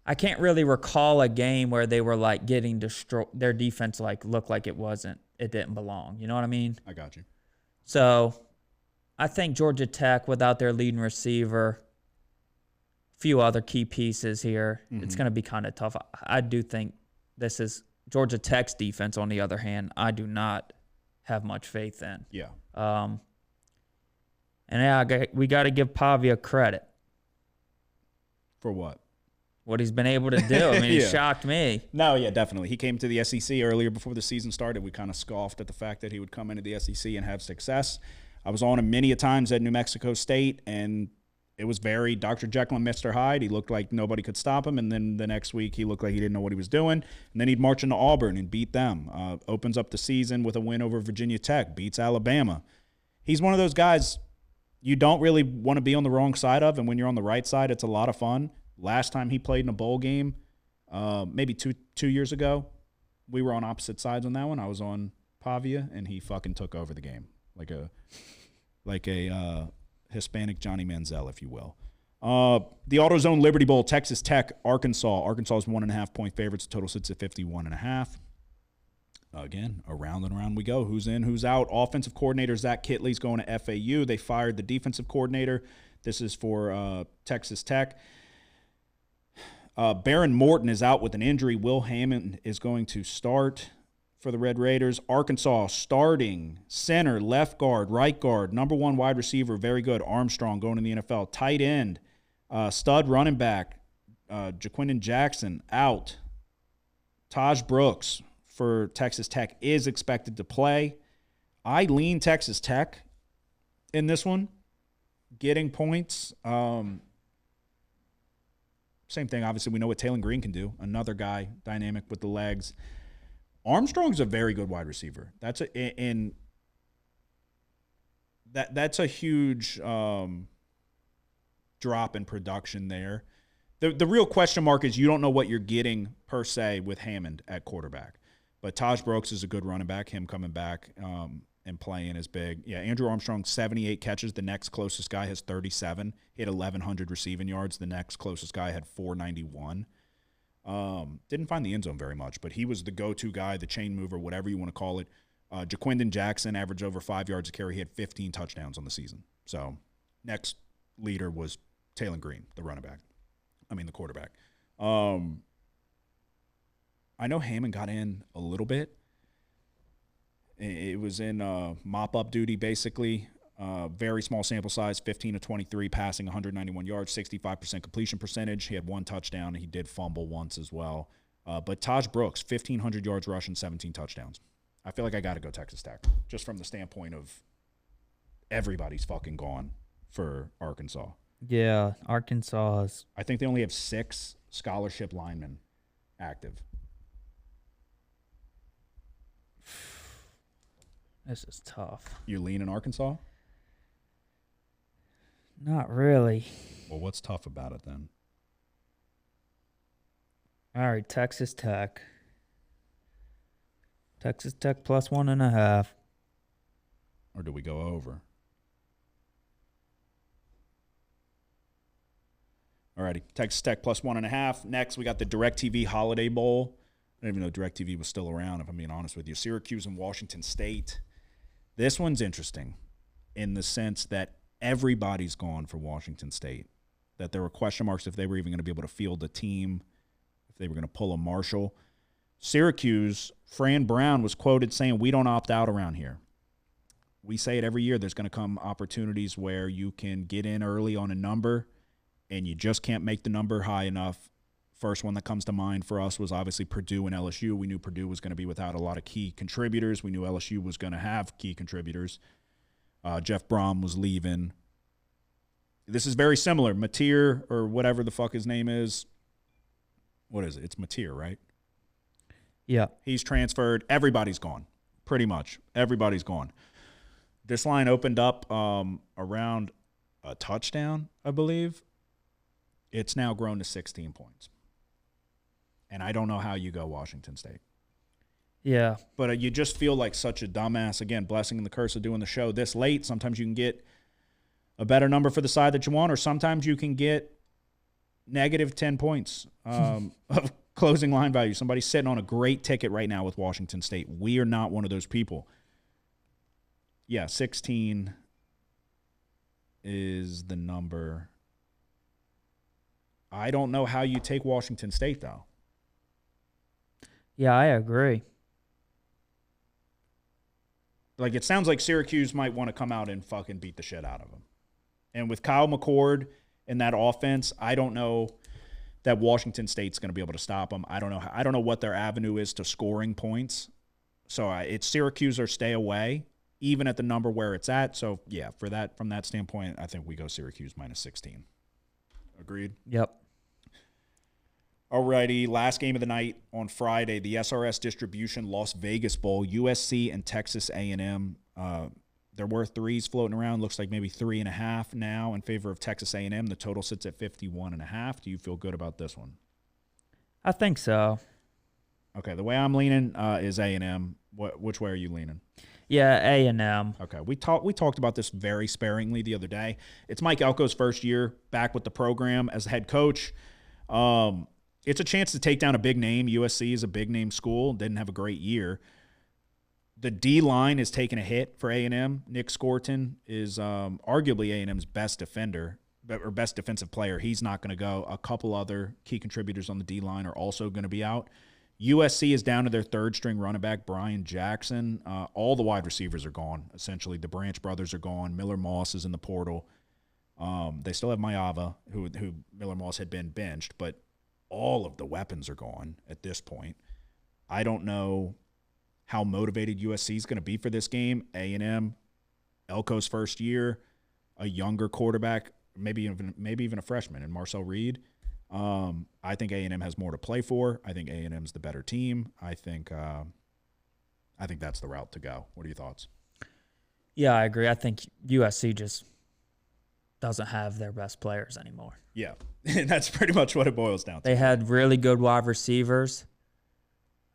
I can't really recall a game where they were like getting destroyed. Their defense looked like it didn't belong. You know what I mean? I got you. So, I think Georgia Tech, without their leading receiver, a few other key pieces here, it's going to be kind of tough. I do think this is Georgia Tech's defense. On the other hand, I do not have much faith in. Yeah. And yeah, we got to give Pavia credit. For what? What he's been able to do. I mean, he Yeah. shocked me. No, yeah, definitely. He came to the SEC earlier before the season started. We kind of scoffed at the fact that he would come into the SEC and have success. I was on him many a times at New Mexico State, and it was very Dr. Jekyll and Mr. Hyde. He looked like nobody could stop him, and then the next week he looked like he didn't know what he was doing. And then he'd march into Auburn and beat them. Opens up the season with a win over Virginia Tech, beats Alabama. He's one of those guys you don't really want to be on the wrong side of, and when you're on the right side, it's a lot of fun. Last time he played in a bowl game, maybe two years ago, we were on opposite sides on that one. I was on Pavia, and he fucking took over the game like a Hispanic Johnny Manziel, if you will. The AutoZone Liberty Bowl, Texas Tech, Arkansas. Arkansas is 1.5-point favorites. Total sits at 51.5. Again, around and around we go. Who's in, who's out? Offensive coordinator Zach Kitley's going to FAU. They fired the defensive coordinator. This is for Texas Tech. Baron Morton is out with an injury. Will Hammond is going to start for the Red Raiders. Arkansas starting center, left guard, right guard, number one wide receiver, very good. Armstrong going to the NFL. Tight end, stud running back, Jaquindon Jackson out. Taj Brooks for Texas Tech is expected to play. I lean Texas Tech in this one, getting points. Same thing, obviously, we know what Taylor Green can do. Another guy, dynamic with the legs. Armstrong's a very good wide receiver. That's a huge drop in production there. The real question mark is you don't know what you're getting per se with Hammond at quarterback. But Taj Brooks is a good running back. Him coming back and playing is big. Yeah, Andrew Armstrong, 78 catches. The next closest guy has 37. He had 1,100 receiving yards. The next closest guy had 491. Didn't find the end zone very much, but he was the go-to guy, the chain mover, whatever you want to call it. Jaquindon Jackson averaged over 5 yards a carry. He had 15 touchdowns on the season. So next leader was Taylor Green, the quarterback. I know Hammond got in a little bit. It was in mop-up duty, basically. Very small sample size, 15 to 23, passing 191 yards, 65% completion percentage. He had one touchdown, and he did fumble once as well. But Taj Brooks, 1,500 yards rushing, 17 touchdowns. I feel like I got to go Texas Tech, just from the standpoint of everybody's fucking gone for Arkansas. Yeah, Arkansas is. I think they only have 6 scholarship linemen active. This is tough. You lean in Arkansas? Not really. Well, what's tough about it then? All right, Texas Tech. Texas Tech +1.5. Or do we go over? Alrighty, Texas Tech +1.5. Next, we got the DirecTV Holiday Bowl. I didn't even know DirecTV was still around, if I'm being honest with you. Syracuse and Washington State. This one's interesting in the sense that everybody's gone for Washington State, that there were question marks if they were even going to be able to field a team, if they were going to pull a Marshall. Syracuse, Fran Brown was quoted saying, "We don't opt out around here. We say it every year. There's going to come opportunities where you can get in early on a number, and you just can't make the number high enough First one that comes to mind for us was obviously Purdue and LSU. We knew Purdue was going to be without a lot of key contributors. We knew LSU was going to have key contributors. Jeff Brom was leaving. This is very similar. Mateer, or whatever the fuck his name is. What is it? It's Mateer, right? Yeah. He's transferred. Everybody's gone. Pretty much. Everybody's gone. This line opened up around a touchdown, I believe. It's now grown to 16 points. And I don't know how you go Washington State. Yeah. But you just feel like such a dumbass. Again, blessing and the curse of doing the show this late. Sometimes you can get a better number for the side that you want, or sometimes you can get negative 10 points of closing line value. Somebody's sitting on a great ticket right now with Washington State. We are not one of those people. Yeah, 16 is the number. I don't know how you take Washington State, though. Yeah, I agree. Like, it sounds like Syracuse might want to come out and fucking beat the shit out of them. And with Kyle McCord in that offense, I don't know that Washington State's going to be able to stop them. I don't know what their avenue is to scoring points. So it's Syracuse or stay away, even at the number where it's at. So, yeah, from that standpoint, I think we go Syracuse minus 16. Agreed? Yep. Alrighty, last game of the night on Friday, the SRS Distribution Las Vegas Bowl, USC and Texas A&M. There were threes floating around. Looks like maybe 3.5 now in favor of Texas A&M. The total sits at 51.5. Do you feel good about this one? I think so. Okay, the way I'm leaning is A&M. Which way are you leaning? Yeah, A&M. Okay, we talked about this very sparingly the other day. It's Mike Elko's first year back with the program as head coach. It's a chance to take down a big name. USC is a big name school. Didn't have a great year. The D-line is taking a hit for A&M. Nick Scorton is arguably A&M's best defender or best defensive player. He's not going to go. A couple other key contributors on the D-line are also going to be out. USC is down to their third-string running back, Brian Jackson. All the wide receivers are gone, essentially. The Branch brothers are gone. Miller Moss is in the portal. They still have Mayava, who Miller Moss had been benched, but all of the weapons are gone at this point. I don't know how motivated USC is going to be for this game. A&M, Elko's first year, a younger quarterback, maybe even a freshman in Marcel Reed. I think A&M has more to play for. I think A&M's the better team. I think that's the route to go. What are your thoughts? Yeah, I agree. I think USC just doesn't have their best players anymore. Yeah, that's pretty much what it boils down to. They had really good wide receivers.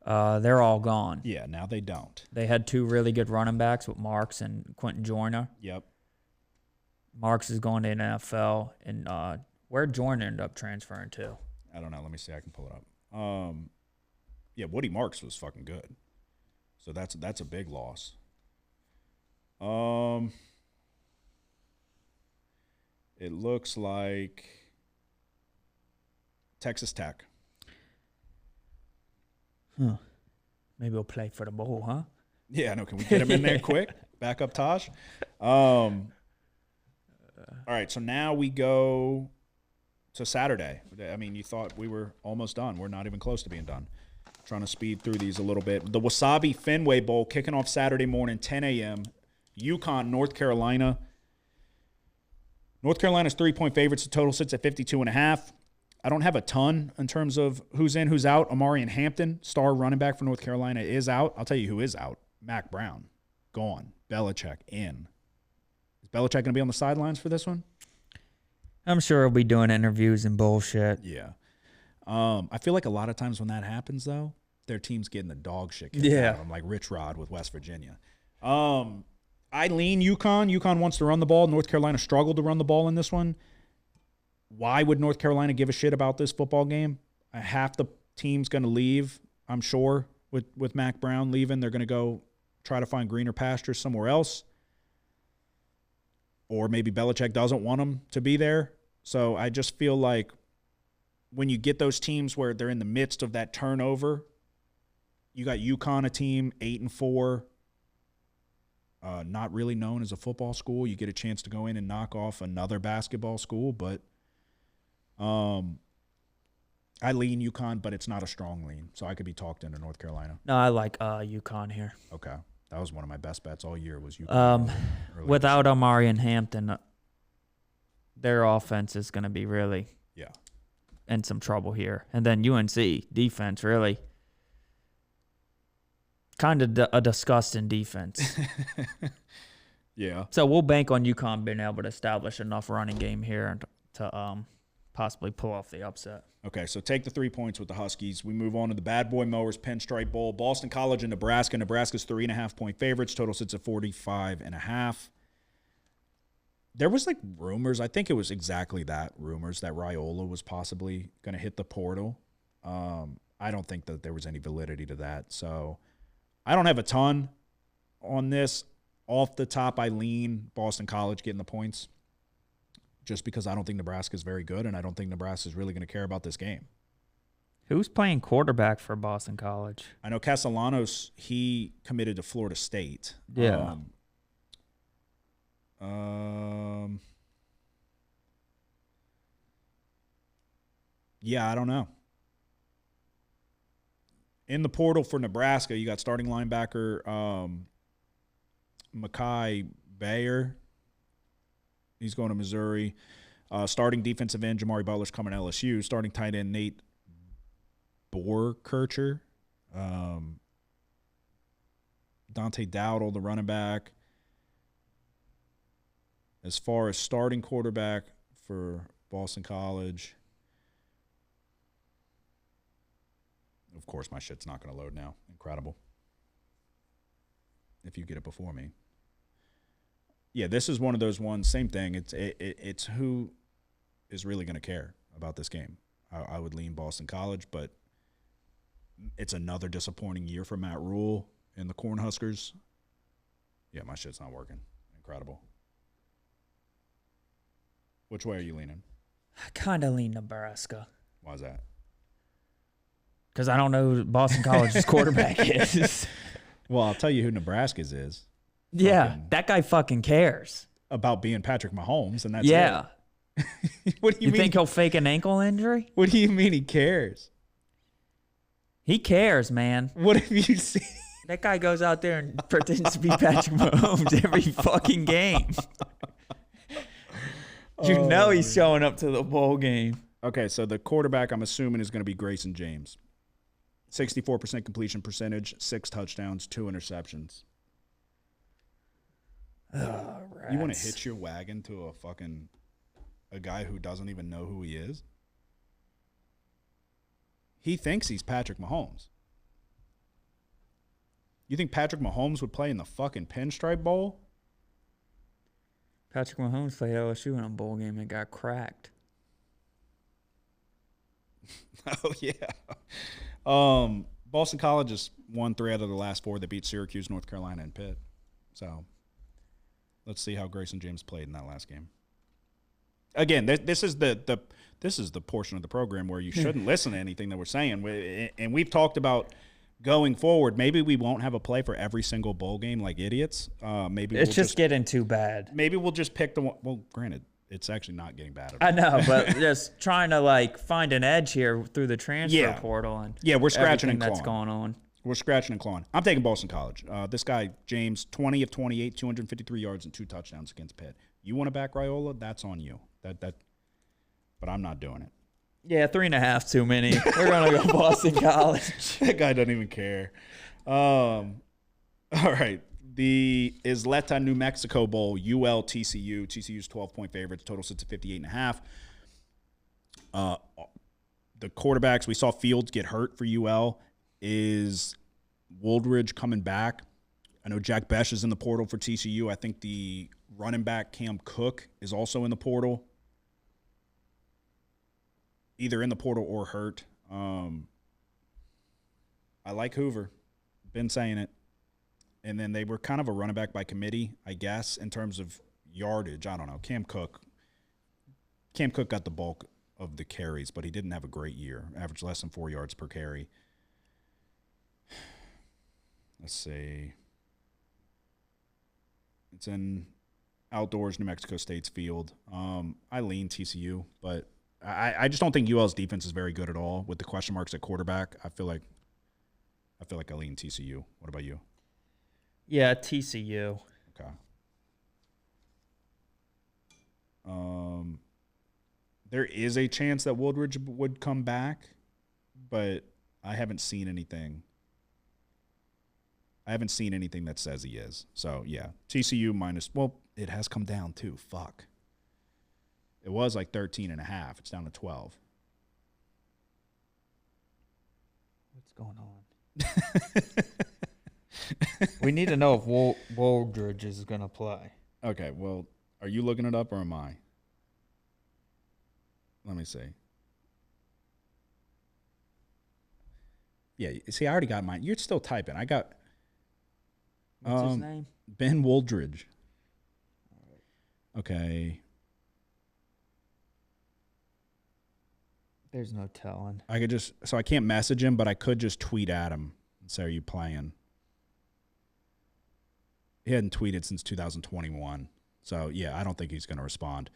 They're all gone. Yeah, now they don't. They had two really good running backs with Marks and Quentin Joyner. Yep. Marks is going to the NFL, and where Joyner ended up transferring to? I don't know. Let me see. I can pull it up. Yeah, Woody Marks was fucking good. So that's a big loss. It looks like Texas Tech. Huh. Maybe we'll play for the bowl, huh? Yeah, I know. Can we get him in there quick? Back up Taj. All right, so now we go to Saturday. I mean, you thought we were almost done. We're not even close to being done. Trying to speed through these a little bit. The Wasabi Fenway Bowl kicking off Saturday morning, 10 a.m. UConn, North Carolina. North Carolina's 3-point favorites. The total sits at 52.5. I don't have a ton in terms of who's in, who's out. Amarian Hampton, star running back for North Carolina, is out. I'll tell you who is out. Mac Brown, gone. Belichick, in. Is Belichick going to be on the sidelines for this one? I'm sure he'll be doing interviews and bullshit. Yeah. I feel like a lot of times when that happens, though, their team's getting the dog shit kicked out of them, like Rich Rod with West Virginia. I lean UConn. UConn wants to run the ball. North Carolina struggled to run the ball in this one. Why would North Carolina give a shit about this football game? Half the team's going to leave, I'm sure, with Mac Brown leaving. They're going to go try to find greener pastures somewhere else. Or maybe Belichick doesn't want them to be there. So I just feel like when you get those teams where they're in the midst of that turnover, you got UConn, a team 8-4, not really known as a football school. You get a chance to go in and knock off another basketball school, but I lean UConn, but it's not a strong lean, so I could be talked into North Carolina. No, I like UConn here. Okay. That was one of my best bets all year was UConn. early Without this Amari and Hampton, their offense is going to be really year. in some trouble here. And then UNC defense, really kind of a disgusting defense. Yeah. So we'll bank on UConn being able to establish enough running game here to possibly pull off the upset. Okay, so take the 3 points with the Huskies. We move on to the Bad Boy Mowers Pinstripe Bowl. Boston College and Nebraska. Nebraska's 3.5-point favorites. Total sits at 45.5. There was like rumors. I think it was exactly that, rumors that Raiola was possibly going to hit the portal. I don't think that there was any validity to that. So I don't have a ton on this. Off the top, I lean Boston College getting the points just because I don't think Nebraska is very good, and I don't think Nebraska is really going to care about this game. Who's playing quarterback for Boston College? I know Castellanos, he committed to Florida State. Yeah. Yeah, I don't know. In the portal for Nebraska, you got starting linebacker Makai Bayer. He's going to Missouri. Starting defensive end Jamari Butler's coming to LSU. Starting tight end Nate Borkircher. Dante Dowdle, the running back. As far as starting quarterback for Boston College, of course, my shit's not going to load now. Incredible. If you get it before me. Yeah, this is one of those ones. Same thing. It's who is really going to care about this game. I would lean Boston College, but it's another disappointing year for Matt Rule and the Cornhuskers. Yeah, my shit's not working. Incredible. Which way are you leaning? I kind of lean Nebraska. Why is that? Because I don't know who Boston College's quarterback is. Well, I'll tell you who Nebraska's is. Yeah, that guy fucking cares. About being Patrick Mahomes, and that's yeah. it. What do you mean? Think he'll fake an ankle injury? What do you mean he cares? He cares, man. What have you seen? That guy goes out there and pretends to be Patrick Mahomes every fucking game. You know he's showing up to the bowl game. Okay, so the quarterback I'm assuming is going to be Grayson James. 64% completion percentage, 6 touchdowns, 2 interceptions. You want to hitch your wagon to a guy who doesn't even know who he is? He thinks he's Patrick Mahomes. You think Patrick Mahomes would play in the fucking Pinstripe Bowl? Patrick Mahomes played LSU in a bowl game and got cracked. Oh, yeah. Boston College has won 3 out of the last 4. They beat Syracuse, North Carolina, and Pitt. So let's see how Grayson James played in that last game. Again, this is the portion of the program where you shouldn't listen to anything that we're saying. And we've talked about going forward, maybe we won't have a play for every single bowl game like idiots. Maybe it's just getting too bad. Maybe we'll just pick the one. Well, granted, it's actually not getting bad. I know, but just trying to find an edge here through the transfer portal and we're scratching and clawing. That's going on. We're scratching and clawing. I'm taking Boston College. This guy James, 20 of 28, 253 yards and 2 touchdowns against Pitt. You want to back Raiola? That's on you. But I'm not doing it. Yeah, 3.5 too many. We're gonna go Boston College. That guy doesn't even care. All right. The Isleta, New Mexico Bowl, UL TCU. TCU's 12-point favorites. Total sits at 58.5. The quarterbacks, we saw Fields get hurt for UL. Is Woldridge coming back? I know Jack Besh is in the portal for TCU. I think the running back Cam Cook is also in the portal. Either in the portal or hurt. I like Hoover. Been saying it. And then they were kind of a running back by committee, I guess, in terms of yardage. I don't know. Cam Cook got the bulk of the carries, but he didn't have a great year. Averaged less than 4 yards per carry. Let's see. It's in outdoors, New Mexico State's field. I lean TCU, but I just don't think UL's defense is very good at all with the question marks at quarterback. I feel like I lean TCU. What about you? Yeah, TCU. Okay. There is a chance that Woodridge would come back, but I haven't seen anything. I haven't seen anything that says he is. So, yeah, TCU minus – well, it has come down too. Fuck. It was like 13.5. It's down to 12. What's going on? We need to know if Woldridge is going to play. Okay, well, are you looking it up or am I? Let me see. Yeah, see, I already got mine. You're still typing. I got What's his name? Ben Woldridge. Okay. There's no telling. I could just, so I can't message him, but I could just tweet at him and say, are you playing? He hadn't tweeted since 2021. So, yeah, I don't think he's going to respond.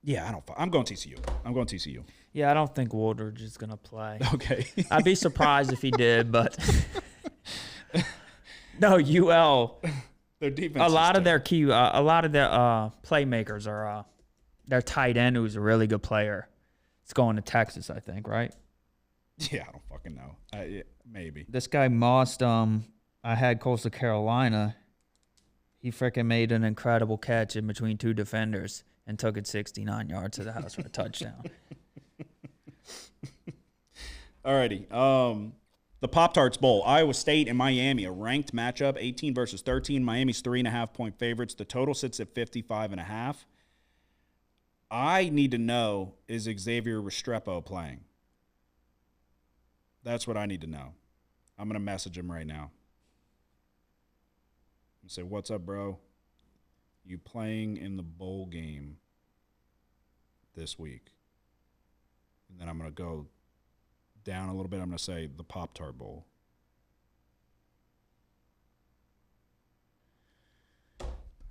Yeah, I'm going TCU. I'm going TCU. Yeah, I don't think Woldridge is going to play. Okay. I'd be surprised if he did, but no, UL. Their defense. A lot of their playmakers are their tight end, who's a really good player. It's going to Texas, I think, right? Yeah, I don't fucking know. Maybe. This guy Moss, I had Coastal Carolina. He freaking made an incredible catch in between two defenders and took it 69 yards to the house for a touchdown. Alrighty. The Pop-Tarts Bowl, Iowa State and Miami, a ranked matchup, 18 versus 13. Miami's 3.5-point favorites. The total sits at 55.5. I need to know, is Xavier Restrepo playing? That's what I need to know. I'm going to message him right now. And say, what's up, bro? You playing in the bowl game this week? And then I'm going to go down a little bit. I'm going to say the Pop-Tart Bowl.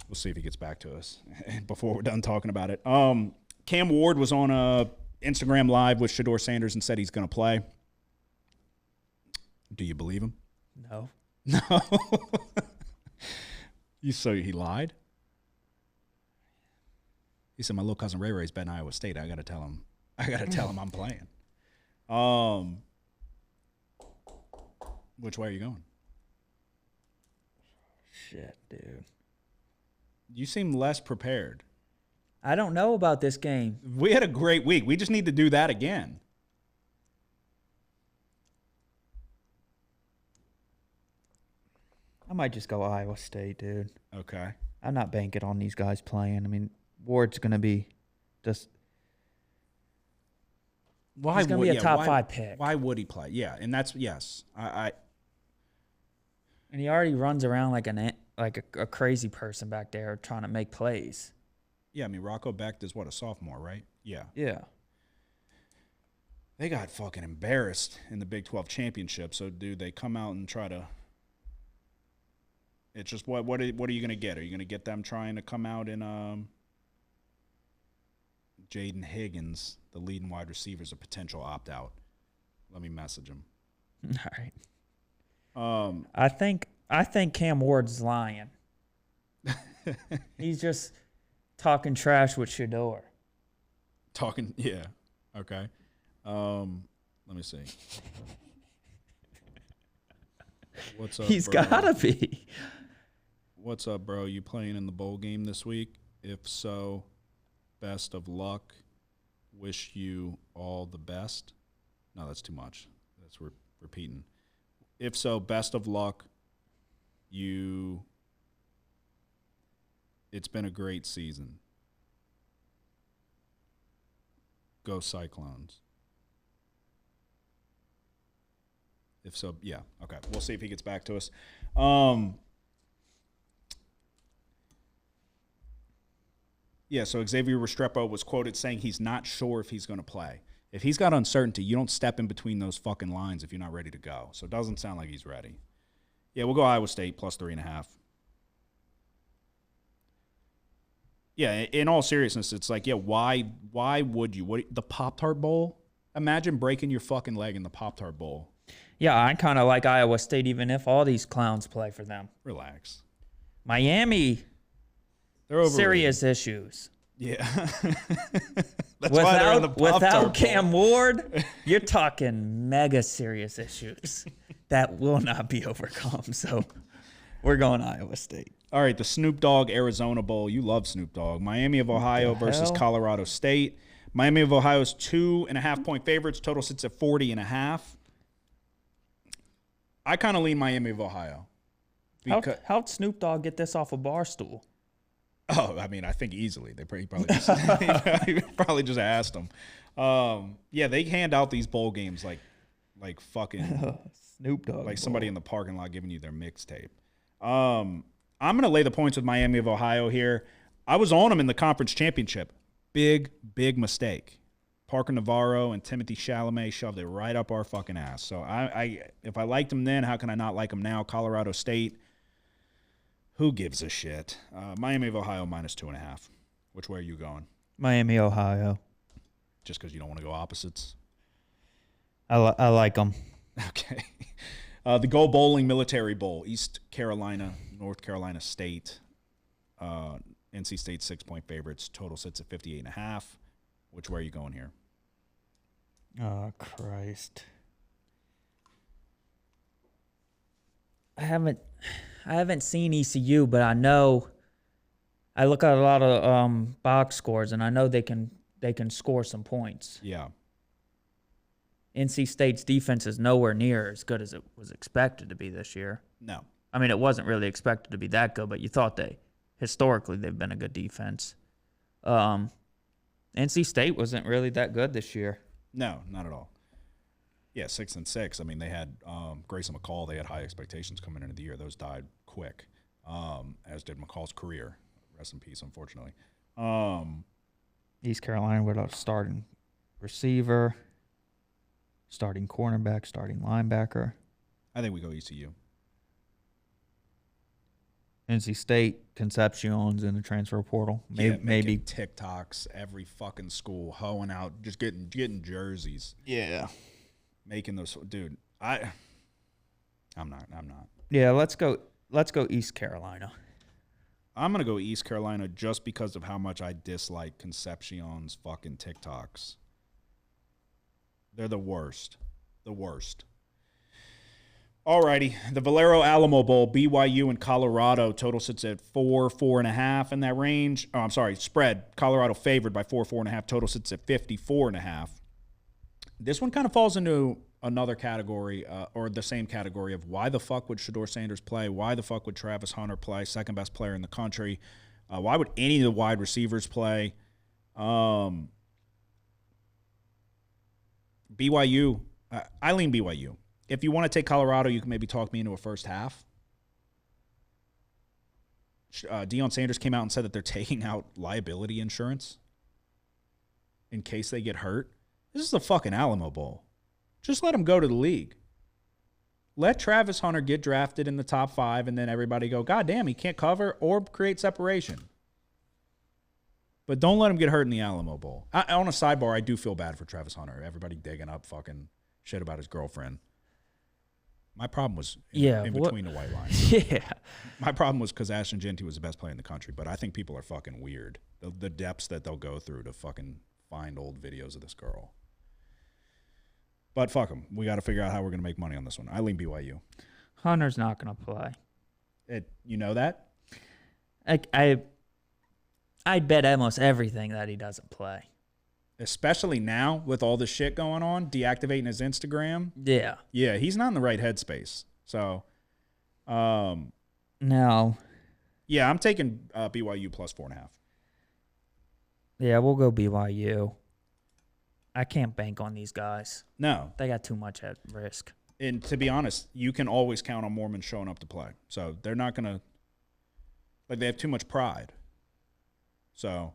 We'll see if he gets back to us before we're done talking about it. Cam Ward was on a Instagram Live with Shador Sanders and said he's going to play. Do you believe him? No. No. So he lied? He said, my little cousin Ray Ray's betting Iowa State. I got to tell him I'm playing. Which way are you going? Shit, dude. You seem less prepared. I don't know about this game. We had a great week. We just need to do that again. I might just go Iowa State, dude. Okay. I'm not banking on these guys playing. I mean, Ward's going to be just Why he's going to be a top 5 pick. Why would he play? Yeah, and that's yes. And he already runs around like a crazy person back there trying to make plays. Yeah, I mean Rocco Becht is what, a sophomore, right? Yeah. Yeah. They got fucking embarrassed in the Big 12 championship. So, dude, they come out and try to. It's just what are you going to get? Are you going to get them trying to come out in Jaden Higgins, the leading wide receiver, is a potential opt-out? Let me message him. All right. I think Cam Ward's lying. He's just talking trash with Shador. Yeah. Okay. Let me see. What's up, He's bro? gotta be. What's up, bro? You playing in the bowl game this week? If so, best of luck. Wish you all the best. No, that's too much. That's repeating. If so, best of luck. It's been a great season. Go Cyclones. If so, yeah. Okay. We'll see if he gets back to us. Yeah, so Xavier Restrepo was quoted saying he's not sure if he's going to play. If he's got uncertainty, you don't step in between those fucking lines if you're not ready to go. So it doesn't sound like he's ready. Yeah, we'll go Iowa State plus 3.5. Yeah, in all seriousness, it's like, yeah, why would you? The Pop-Tart Bowl? Imagine breaking your fucking leg in the Pop-Tart Bowl. Yeah, I kind of like Iowa State, even if all these clowns play for them. Relax. Miami, They're overrated. serious issues. Yeah. That's why they're in the Pop-Tart without Bowl. Cam Ward, you're talking mega serious issues that will not be overcome. So we're going Iowa State. All right, the Snoop Dogg Arizona Bowl. You love Snoop Dogg. Miami of Ohio versus Colorado State. Miami of Ohio's 2.5-point favorites. Total sits at 40.5. I kind of lean Miami of Ohio. How'd Snoop Dogg get this off a bar stool? Oh, I mean, I think easily. He probably just, he probably just asked them. Yeah, they hand out these bowl games like fucking Snoop Dogg. like somebody in the parking lot giving you their mixtape. I'm going to lay the points with Miami of Ohio here. I was on them in the conference championship. Big mistake. Parker Navarro and Timothy Chalamet shoved it right up our fucking ass. So if I liked them then, how can I not like them now? Colorado State, who gives a shit? Miami of Ohio -2.5. Which way are you going? Miami, Ohio. Just because you don't want to go opposites? I like them. Okay. The Go Bowling Military Bowl, East Carolina, North Carolina State. NC State 6-point favorites. Total sits at 58.5. Which way are you going here? Oh, Christ. I haven't seen ECU, but I know I look at a lot of box scores, and I know they can score some points. Yeah. NC State's defense is nowhere near as good as it was expected to be this year. No. I mean, it wasn't really expected to be that good, but you thought historically they've been a good defense. NC State wasn't really that good this year. No, not at all. Yeah, 6-6. I mean, they had Grayson McCall. They had high expectations coming into the year. Those died quick, as did McCall's career. Rest in peace, unfortunately. East Carolina without a starting receiver, starting cornerback, starting linebacker. I think we go ECU. NC State, Concepcion's in the transfer portal. Maybe TikToks every fucking school hoeing out, just getting jerseys. Yeah. Making those, dude. I'm not. Yeah, let's go East Carolina. I'm gonna go East Carolina just because of how much I dislike Concepcion's fucking TikToks. They're the worst. The worst. Alrighty, the Valero Alamo Bowl, BYU and Colorado. Total sits at 4.5 in that range. Oh, I'm sorry, spread. Colorado favored by 4.5. Total sits at 54.5. This one kind of falls into another category, or the same category of why the fuck would Shedeur Sanders play? Why the fuck would Travis Hunter play? Second best player in the country. Why would any of the wide receivers play? BYU, I lean BYU. If you want to take Colorado, you can maybe talk me into a first half. Deion Sanders came out and said that they're taking out liability insurance in case they get hurt. This is the fucking Alamo Bowl. Just let him go to the league. Let Travis Hunter get drafted in the top 5, and then everybody go, God damn, he can't cover or create separation. But don't let him get hurt in the Alamo Bowl. On a sidebar, I do feel bad for Travis Hunter. Everybody digging up fucking shit about his girlfriend. My problem was in between the white lines. Yeah. My problem was because Ashton Genty was the best player in the country, but I think people are fucking weird. The depths that they'll go through to fucking find old videos of this girl. But fuck them. We got to figure out how we're going to make money on this one. I lean BYU. Hunter's not going to play. You know that? I'd bet almost everything that he doesn't play. Especially now with all this shit going on, deactivating his Instagram. Yeah. Yeah, he's not in the right headspace. So, no. Yeah, I'm taking BYU plus 4.5. Yeah, we'll go BYU. I can't bank on these guys. No. They got too much at risk. And to be honest, you can always count on Mormons showing up to play. So they're not going to, they have too much pride. So,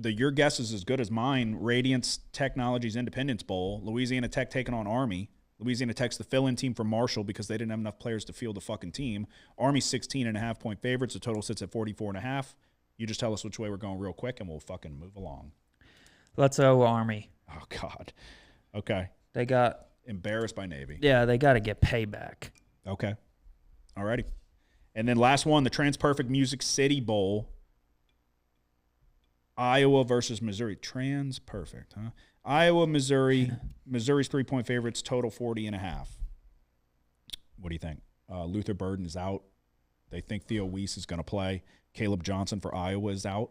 your guess is as good as mine. Radiance Technologies Independence Bowl, Louisiana Tech taking on Army. Louisiana Tech's the fill-in team for Marshall because they didn't have enough players to field the fucking team. Army's 16.5-point favorites. The total sits at 44.5. You just tell us which way we're going real quick, and we'll fucking move along. Let's go Army. Oh, God. Okay. They got embarrassed by Navy. Yeah, they got to get payback. Okay. Alrighty. And then last one, the TransPerfect Music City Bowl. Iowa versus Missouri. TransPerfect, huh? Iowa, Missouri. Missouri's 3-point favorites, total 40.5. What do you think? Luther Burden is out. They think Theo Weiss is going to play. Caleb Johnson for Iowa is out.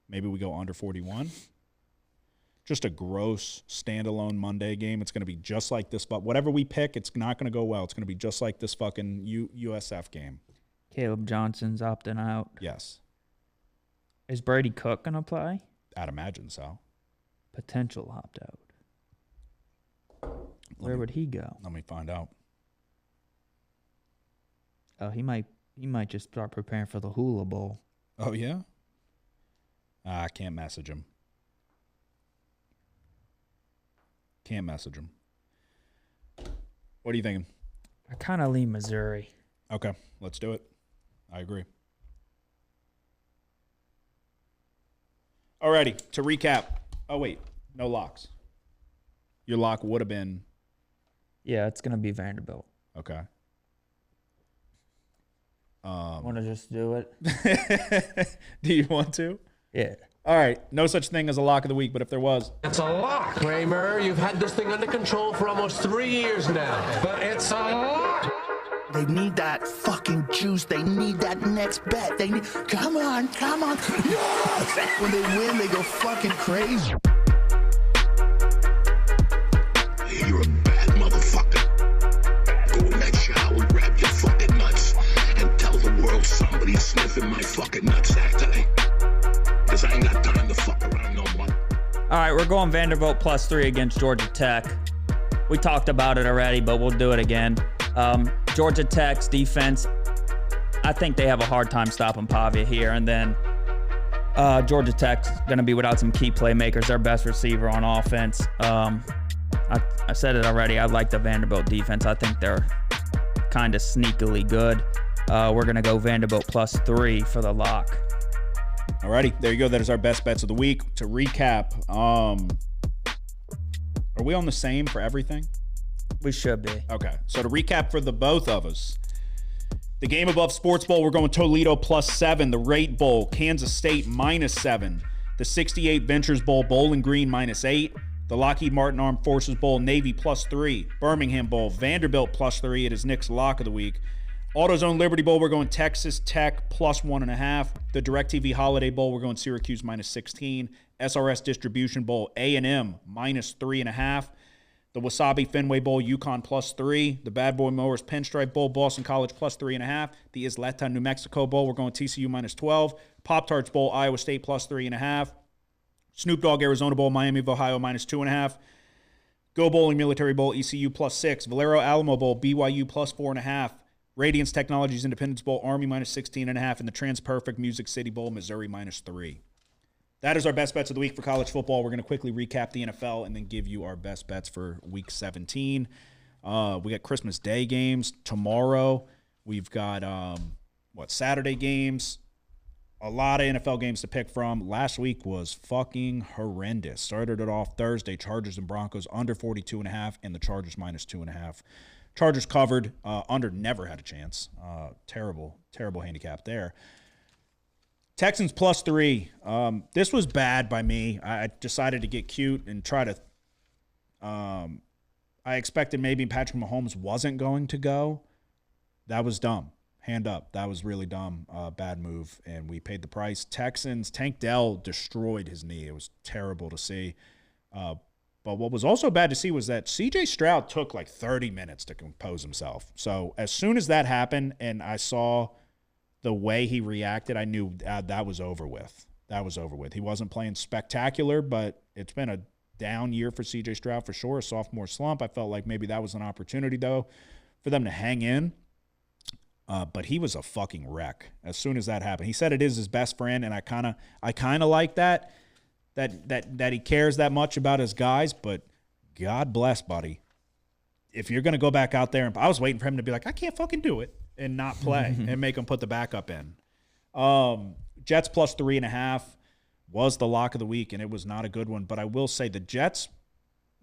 Maybe we go under 41. Just a gross standalone Monday game. It's going to be just like this. But whatever we pick, it's not going to go well. It's going to be just like this fucking USF game. Caleb Johnson's opting out. Yes. Is Brady Cook going to play? I'd imagine so. Potential opt-out. Where would he go? Let me find out. Oh, he might just start preparing for the Hula Bowl. Oh, yeah? I can't message him. Can't message him. What are you thinking? I kind of lean Missouri. Okay, let's do it. I agree. Alrighty, to recap. Oh, wait. No locks. Your lock would have been... Yeah, it's going to be Vanderbilt. Okay. Want to just do it? Do you want to? Yeah. All right. No such thing as a lock of the week, but if there was... It's a lock, Kramer. You've had this thing under control for almost 3 years now. But it's a lock. They need that fucking juice. They need that next bet. They need... Come on. Yes! When they win, they go fucking crazy. You're a bad motherfucker. Go in that shower and grab your fucking nuts and tell the world somebody's sniffing my fucking nutsack today. Because I ain't got time to fuck around no more. All right, we're going Vanderbilt +3 against Georgia Tech. We talked about it already, but we'll do it again. Georgia Tech's defense, I think they have a hard time stopping Pavia here. And then Georgia Tech's going to be without some key playmakers, their best receiver on offense. I said it already. I like the Vanderbilt defense. I think they're kind of sneakily good. We're going to go Vanderbilt +3 for the lock. Alrighty, there you go. That is our best bets of the week. To recap, are we on the same for everything? We should be. Okay, so to recap for the both of us, the Game Above Sports Bowl, we're going Toledo +7. The Rate Bowl, Kansas State -7. The 68 Ventures Bowl, Bowling Green -8. The Lockheed Martin Armed Forces Bowl, Navy +3. Birmingham Bowl, Vanderbilt +3. It is Nick's lock of the week. AutoZone Liberty Bowl, we're going Texas Tech +1.5. The DirecTV Holiday Bowl, we're going Syracuse -16. SRS Distribution Bowl, A&M -3.5. The Wasabi Fenway Bowl, UConn +3. The Bad Boy Mowers Pinstripe Bowl, Boston College +3.5. The Isleta New Mexico Bowl, we're going TCU -12. Pop-Tarts Bowl, Iowa State +3.5. Snoop Dogg Arizona Bowl, Miami of Ohio -2.5. Go Bowling Military Bowl, ECU +6. Valero Alamo Bowl, BYU +4.5. Radiance Technologies Independence Bowl, Army -16.5. And the TransPerfect Music City Bowl, Missouri -3. That is our best bets of the week for college football. We're going to quickly recap the NFL and then give you our best bets for Week 17. We got Christmas Day games tomorrow. We've got, Saturday games. A lot of NFL games to pick from. Last week was fucking horrendous. Started it off Thursday, Chargers and Broncos under 42.5 and the Chargers -2.5. Chargers covered. Under never had a chance. Terrible handicap there. Texans +3. This was bad by me. I decided to get cute and try to I expected maybe Patrick Mahomes wasn't going to go. That was dumb. Hand up. That was really dumb. Bad move, and we paid the price. Texans, Tank Dell destroyed his knee. It was terrible to see. But what was also bad to see was that C.J. Stroud took like 30 minutes to compose himself. So as soon as that happened and I saw the way he reacted, I knew that was over with. That was over with. He wasn't playing spectacular, but it's been a down year for C.J. Stroud for sure, a sophomore slump. I felt like maybe that was an opportunity, though, for them to hang in. But he was a fucking wreck as soon as that happened. He said it is his best friend, and I kind of like that he cares that much about his guys, but God bless, buddy. if you're going to go back out there, and I was waiting for him to be like, I can't fucking do it and not play and make him put the backup in. Jets plus 3.5 was the lock of the week, and it was not a good one. But I will say the Jets,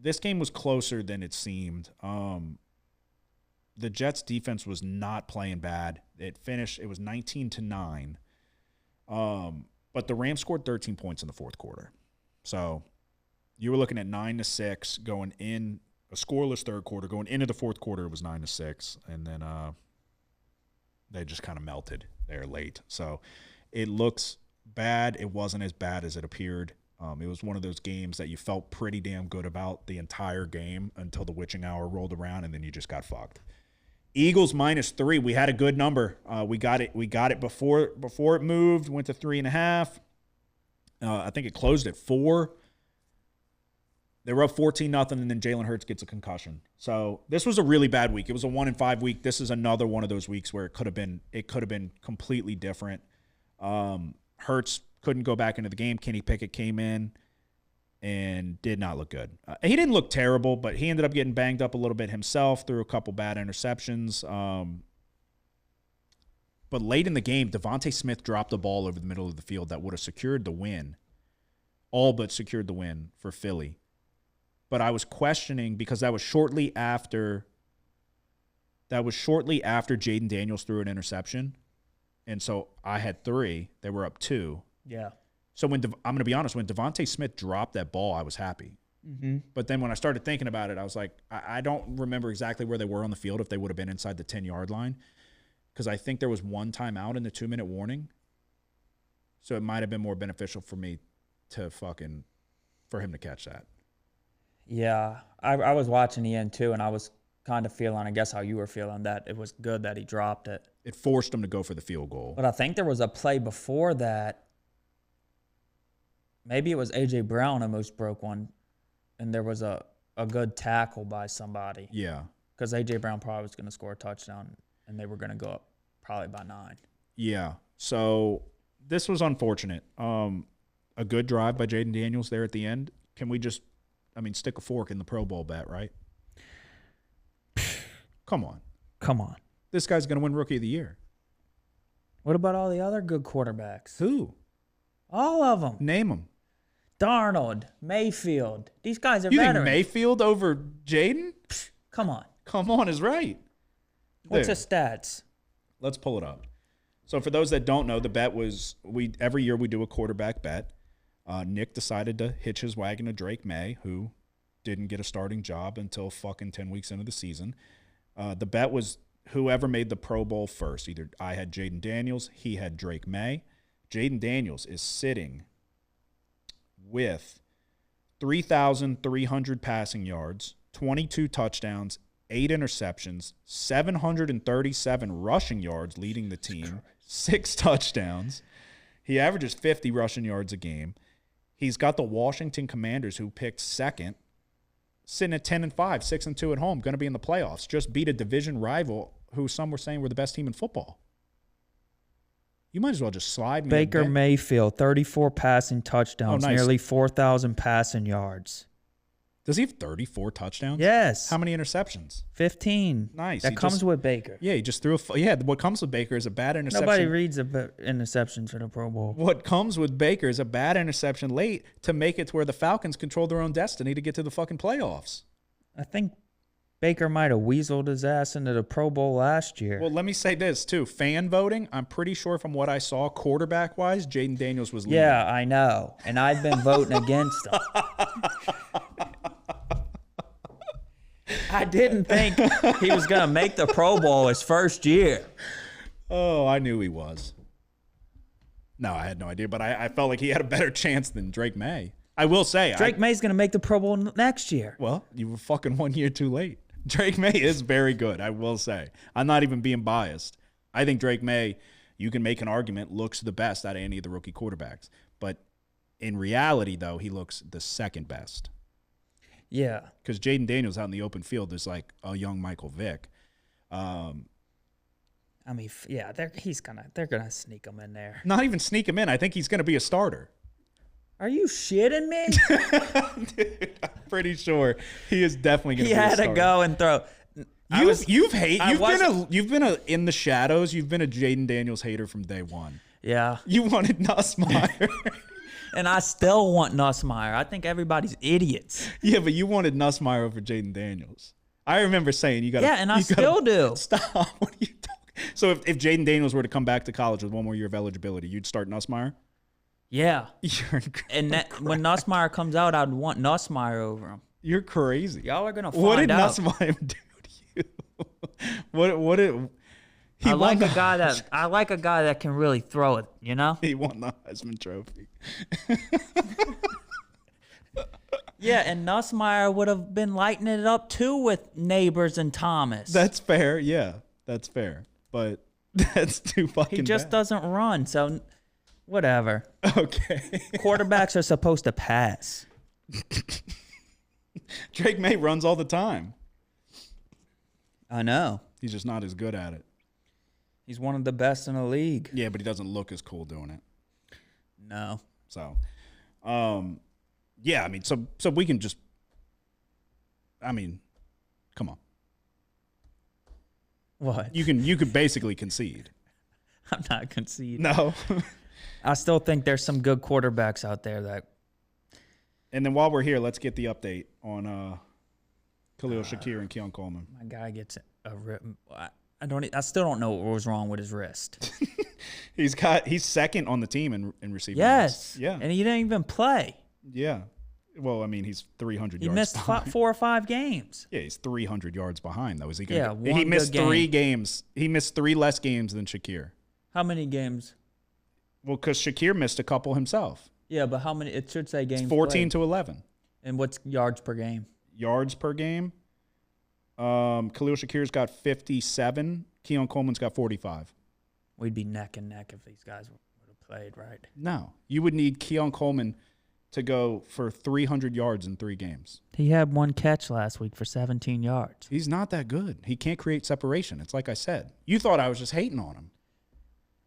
this game was closer than it seemed. The Jets defense was not playing bad. It was 19-9. But the Rams scored 13 points in the fourth quarter. So you were looking at 9-6 going in a scoreless third quarter. Going into the fourth quarter, it was 9-6. And then they just kind of melted there late. So it looks bad. It wasn't as bad as it appeared. It was one of those games that you felt pretty damn good about the entire game until the witching hour rolled around, and then you just got fucked. Eagles -3. We had a good number. We got it before it moved. Went to 3.5. I think it closed at 4. They were up 14-0, and then Jalen Hurts gets a concussion. So this was a really bad week. It was a 1-5 week. This is another one of those weeks where it could have been completely different. Hurts couldn't go back into the game. Kenny Pickett came in and did not look good. He didn't look terrible, but he ended up getting banged up a little bit himself, threw a couple bad interceptions. But late in the game, Devontae Smith dropped a ball over the middle of the field that would have secured the win, all but secured the win for Philly. But I was questioning because that was shortly after Jaden Daniels threw an interception. And so I had 3. They were up 2. Yeah. So I'm going to be honest, when Devontae Smith dropped that ball, I was happy. Mm-hmm. But then when I started thinking about it, I was like, I don't remember exactly where they were on the field if they would have been inside the 10-yard line, because I think there was one timeout in the 2-minute warning. So it might have been more beneficial for me for him to catch that. Yeah. I was watching the end too, and I was kind of feeling, I guess how you were feeling, that it was good that he dropped it. It forced him to go for the field goal. But I think there was a play before that. Maybe it was A.J. Brown almost broke one, and there was a good tackle by somebody. Yeah. Because A.J. Brown probably was going to score a touchdown, and they were going to go up probably by 9. Yeah. So this was unfortunate. A good drive by Jaden Daniels there at the end. Can we just, stick a fork in the Pro Bowl bet, right? Come on. This guy's going to win Rookie of the Year. What about all the other good quarterbacks? Who? All of them. Name them. Darnold, Mayfield. These guys are You veterans. think Mayfield over Jaden? Come on. Come on is right. What's his stats? Let's pull it up. So for those that don't know, the bet was every year we do a quarterback bet. Nick decided to hitch his wagon to Drake May, who didn't get a starting job until fucking 10 weeks into the season. The bet was whoever made the Pro Bowl first. Either I had Jaden Daniels, he had Drake May. Jaden Daniels is sitting with 3,300 passing yards, 22 touchdowns, 8 interceptions, 737 rushing yards, leading the team, 6 touchdowns. He averages 50 rushing yards a game. He's got the Washington Commanders, who picked second, sitting at 10-5, 6-2 at home, going to be in the playoffs. Just beat a division rival who some were saying were the best team in football. You might as well just slide me. Baker Mayfield, 34 passing touchdowns, nice. nearly 4,000 passing yards. Does he have 34 touchdowns? Yes. How many interceptions? 15. Nice. That comes with Baker. Yeah, he just threw what comes with Baker is a bad interception. Nobody reads interceptions for the Pro Bowl. What comes with Baker is a bad interception late to make it to where the Falcons control their own destiny to get to the fucking playoffs. I think Baker might have weaseled his ass into the Pro Bowl last year. Well, let me say this, too. Fan voting, I'm pretty sure from what I saw, quarterback-wise, Jaden Daniels was leading. Yeah, I know. And I've been voting against him. I didn't think he was going to make the Pro Bowl his first year. Oh, I knew he was. No, I had no idea, but I felt like he had a better chance than Drake May. I will say. Drake May's going to make the Pro Bowl next year. Well, you were fucking 1 year too late. Drake May is very good, I will say. I'm not even being biased. I think Drake May, you can make an argument, looks the best out of any of the rookie quarterbacks. But in reality, though, he looks the second best. Yeah. Because Jaden Daniels out in the open field is like a young Michael Vick. I mean, yeah, they're gonna sneak him in there. Not even sneak him in. I think he's going to be a starter. Are you shitting me? Dude, I'm pretty sure he is definitely going to be He a had to starter. go and throw. You've been in the shadows. You've been a Jaden Daniels hater from day one. Yeah. You wanted Nussmeier. And I still want Nussmeier. I think everybody's idiots. Yeah, but you wanted Nussmeier over Jaden Daniels. I remember saying you got. Yeah, and I still do. Stop. What are you talking? So if Jaden Daniels were to come back to college with one more year of eligibility, you'd start Nussmeier? Yeah. You're And when Nussmeier comes out, I'd want Nussmeier over him. You're crazy. Y'all are gonna find What did out. Nussmeier do to you? What did he I like won a guy that can really throw it, you know? He won the Heisman Trophy. Yeah, and Nussmeier would have been lighting it up too with Neighbors and Thomas. That's fair. Yeah, that's fair. But that's too fucking He just bad. doesn't run, so whatever. Okay. Quarterbacks are supposed to pass. Drake May runs all the time. I know. He's just not as good at it. He's one of the best in the league. Yeah, but he doesn't look as cool doing it. No. So, yeah, I mean, so we can just, I mean, come on. What? You could basically concede. I'm not conceding. No. I still think there's some good quarterbacks out there that. And then while we're here, let's get the update on Khalil Shakir and Keon Coleman. My guy gets a rip. I still don't know what was wrong with his wrist. He's second on the team in receiving. Yes. yards. Yeah. And he didn't even play. Yeah. Well, I mean, he's 300 He yards. missed behind. 4 or 5 games. Yeah, he's 300 yards behind though. Is he Yeah, gonna? one He missed good 3 games. He missed 3 less games than Shakir. How many games? Well, because Shakir missed a couple himself. Yeah, but how many? It should say games. It's 14 played. to 11 And what's yards per game? yards per game. Khalil Shakir's got 57. Keon Coleman's got 45. We'd be neck and neck if these guys would have played, right? No, you would need Keon Coleman to go for 300 yards in 3 games. He had 1 catch last week for 17 yards. He's not that good. He can't create separation. It's like I said. You thought I was just hating on him.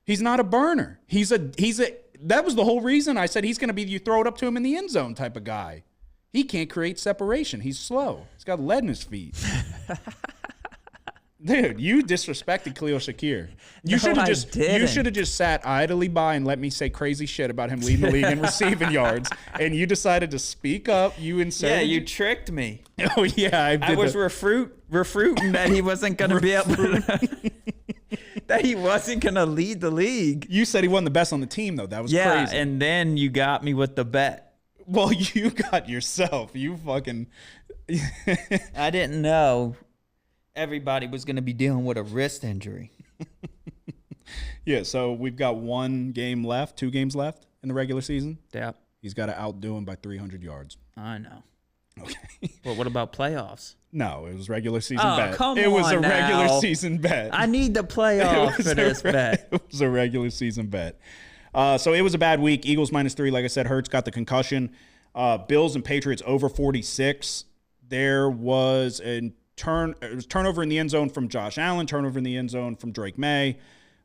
He's not a burner. That was the whole reason I said he's going to be you throw it up to him in the end zone type of guy. He can't create separation. He's slow. He's got lead in his feet. Dude, you disrespected Khalil Shakir. You should have just sat idly by and let me say crazy shit about him leading the league in receiving yards. And you decided to speak up. You inserted. Yeah, you tricked me. Oh yeah, I was refruiting that he wasn't going to be able to, that he wasn't going to lead the league. You said he wasn't the best on the team though. That was crazy. Yeah, and then you got me with the bet. Well, you got yourself. You fucking. I didn't know everybody was going to be dealing with a wrist injury. Yeah, so we've got 2 games left in the regular season. Yeah, He's got to outdo him by 300 yards. I know. Okay. But what about playoffs? No, it was regular season Oh, bet. come It was on a regular now. season bet. I need the playoff for this bet. It was a regular season bet. So it was a bad week. Eagles -3. Like I said, Hurts got the concussion. Bills and Patriots over 46. There was it was turnover in the end zone from Josh Allen, turnover in the end zone from Drake May.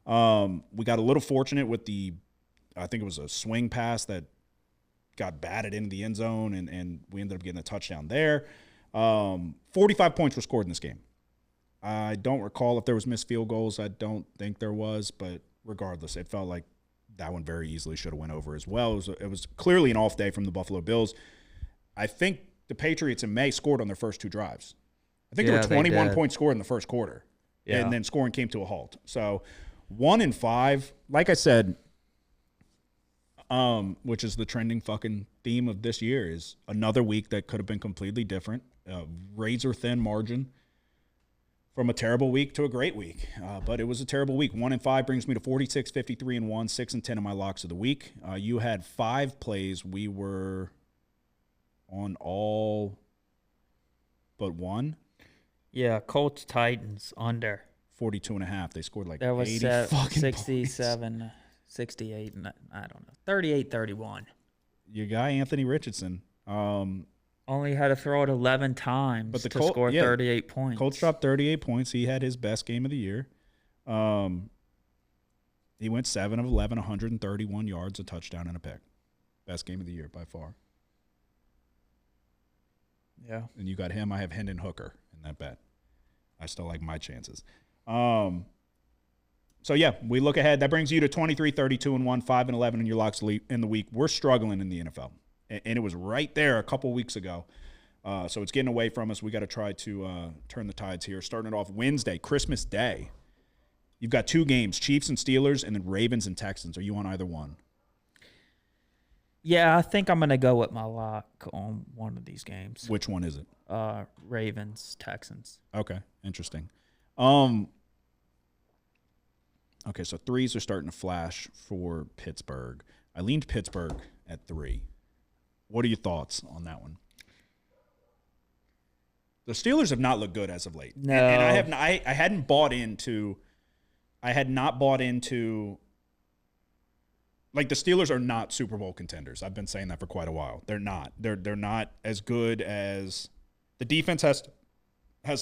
We got a little fortunate with I think it was a swing pass that got batted into the end zone, and we ended up getting a touchdown there. 45 points were scored in this game. I don't recall if there was missed field goals. I don't think there was, but regardless, it felt like that one very easily should have went over as well. It was clearly an off day from the Buffalo Bills. I think the Patriots in May scored on their first 2 drives. I think there were 21 points scored in the first quarter, and then scoring came to a halt. So 1-5, like I said, which is the trending fucking theme of this year, is another week that could have been completely different. Razor thin margin from a terrible week to a great week. But it was a terrible week. 1-5 brings me to 46, 53-1, 6-10 in my locks of the week. You had 5 plays. We were on all but 1. Yeah, Colts Titans under 42.5. They scored like there was 80 fucking 67, points. 68, I don't know, 38-31. Your guy Anthony Richardson. Only had to throw it 11 times But the to score 38 points. Colts dropped 38 points. He had his best game of the year. He went 7 of 11, 131 yards, a touchdown, and a pick. Best game of the year by far. Yeah. And you got him. I have Hendon Hooker in that bet. I still like my chances. So, yeah, we look ahead. That brings you to 23, 32, and 1, 5 and 11 in your locks in the week. We're struggling in the NFL. And it was right there a couple weeks ago. So it's getting away from us. We got to try to turn the tides here. Starting it off Wednesday, Christmas Day. You've got 2 games, Chiefs and Steelers, and then Ravens and Texans. Are you on either one? Yeah, I think I'm going to go with my lock on one of these games. Which one is it? Ravens, Texans. Okay, interesting. Okay, so 3s are starting to flash for Pittsburgh. I leaned Pittsburgh at 3. What are your thoughts on that one? The Steelers have not looked good as of late. No. And I hadn't bought into – I had not bought into – like, the Steelers are not Super Bowl contenders. I've been saying that for quite a while. They're not. They're not as good as – the defense has